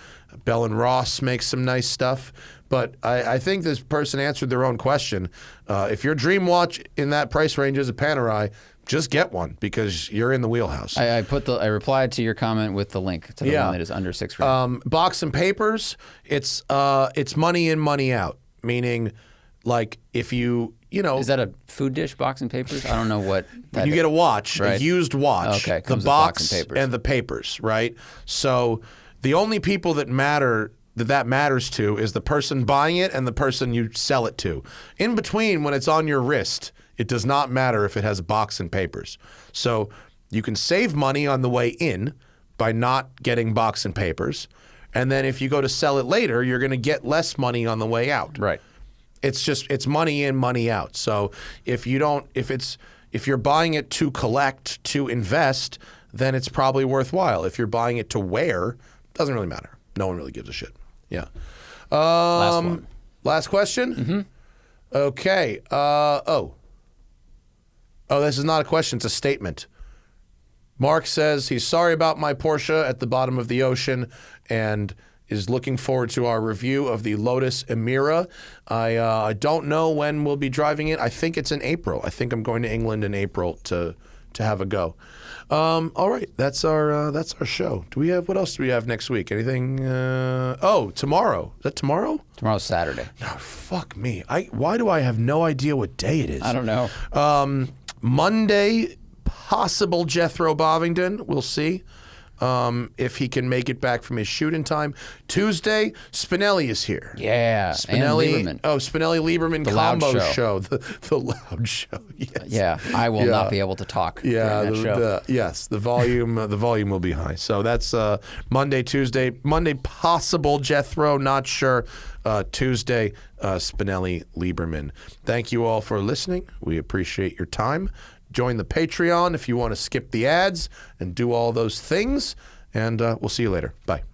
Speaker 1: Bell and Ross makes some nice stuff. But I think this person answered their own question. If your dream watch in that price range is a Panerai, just get one because you're in the wheelhouse.
Speaker 2: I replied to your comment with the link to the one that is under $6,000.
Speaker 1: Box and papers. It's money in, money out. Meaning, if you
Speaker 2: is that a food dish, box and papers? I don't know what.
Speaker 1: When you get a watch,
Speaker 2: right?
Speaker 1: A used watch,
Speaker 2: okay,
Speaker 1: the box and the papers, right? So the only people that matters to is the person buying it and the person you sell it to. In between, when it's on your wrist, it does not matter if it has a box and papers. So you can save money on the way in by not getting box and papers. And then if you go to sell it later, you're going to get less money on the way out.
Speaker 2: Right.
Speaker 1: It's money in, money out. So if you're buying it to collect, to invest, then it's probably worthwhile. If you're buying it to wear, it doesn't really matter. No one really gives a shit. Yeah.
Speaker 2: Last one.
Speaker 1: Last question? Mm-hmm. Okay. This is not a question, it's a statement. Mark says he's sorry about my Porsche at the bottom of the ocean and is looking forward to our review of the Lotus Emira. I don't know when we'll be driving it. I think it's in April. I think I'm going to England in April to to have a go. All right, that's our show. What else do we have next week? Anything? Tomorrow. Is that tomorrow?
Speaker 2: Tomorrow's Saturday.
Speaker 1: No, fuck me. Why do I have no idea what day it is?
Speaker 2: I don't know.
Speaker 1: Monday, possible Jethro Bovingdon. We'll see. If he can make it back from his shoot in time. Tuesday, Spinelli is here.
Speaker 2: Yeah,
Speaker 1: Spinelli.
Speaker 2: and Lieberman.
Speaker 1: Oh, Spinelli Lieberman
Speaker 2: The
Speaker 1: combo
Speaker 2: loud
Speaker 1: show. The loud show. Yes.
Speaker 2: Yeah, I will not be able to talk.
Speaker 1: Yeah,
Speaker 2: during that show.
Speaker 1: the volume the volume will be high. So that's Monday, Tuesday. Monday, possible Jethro, not sure. Tuesday, Spinelli Lieberman. Thank you all for listening. We appreciate your time. Join the Patreon if you want to skip the ads and do all those things. And we'll see you later. Bye.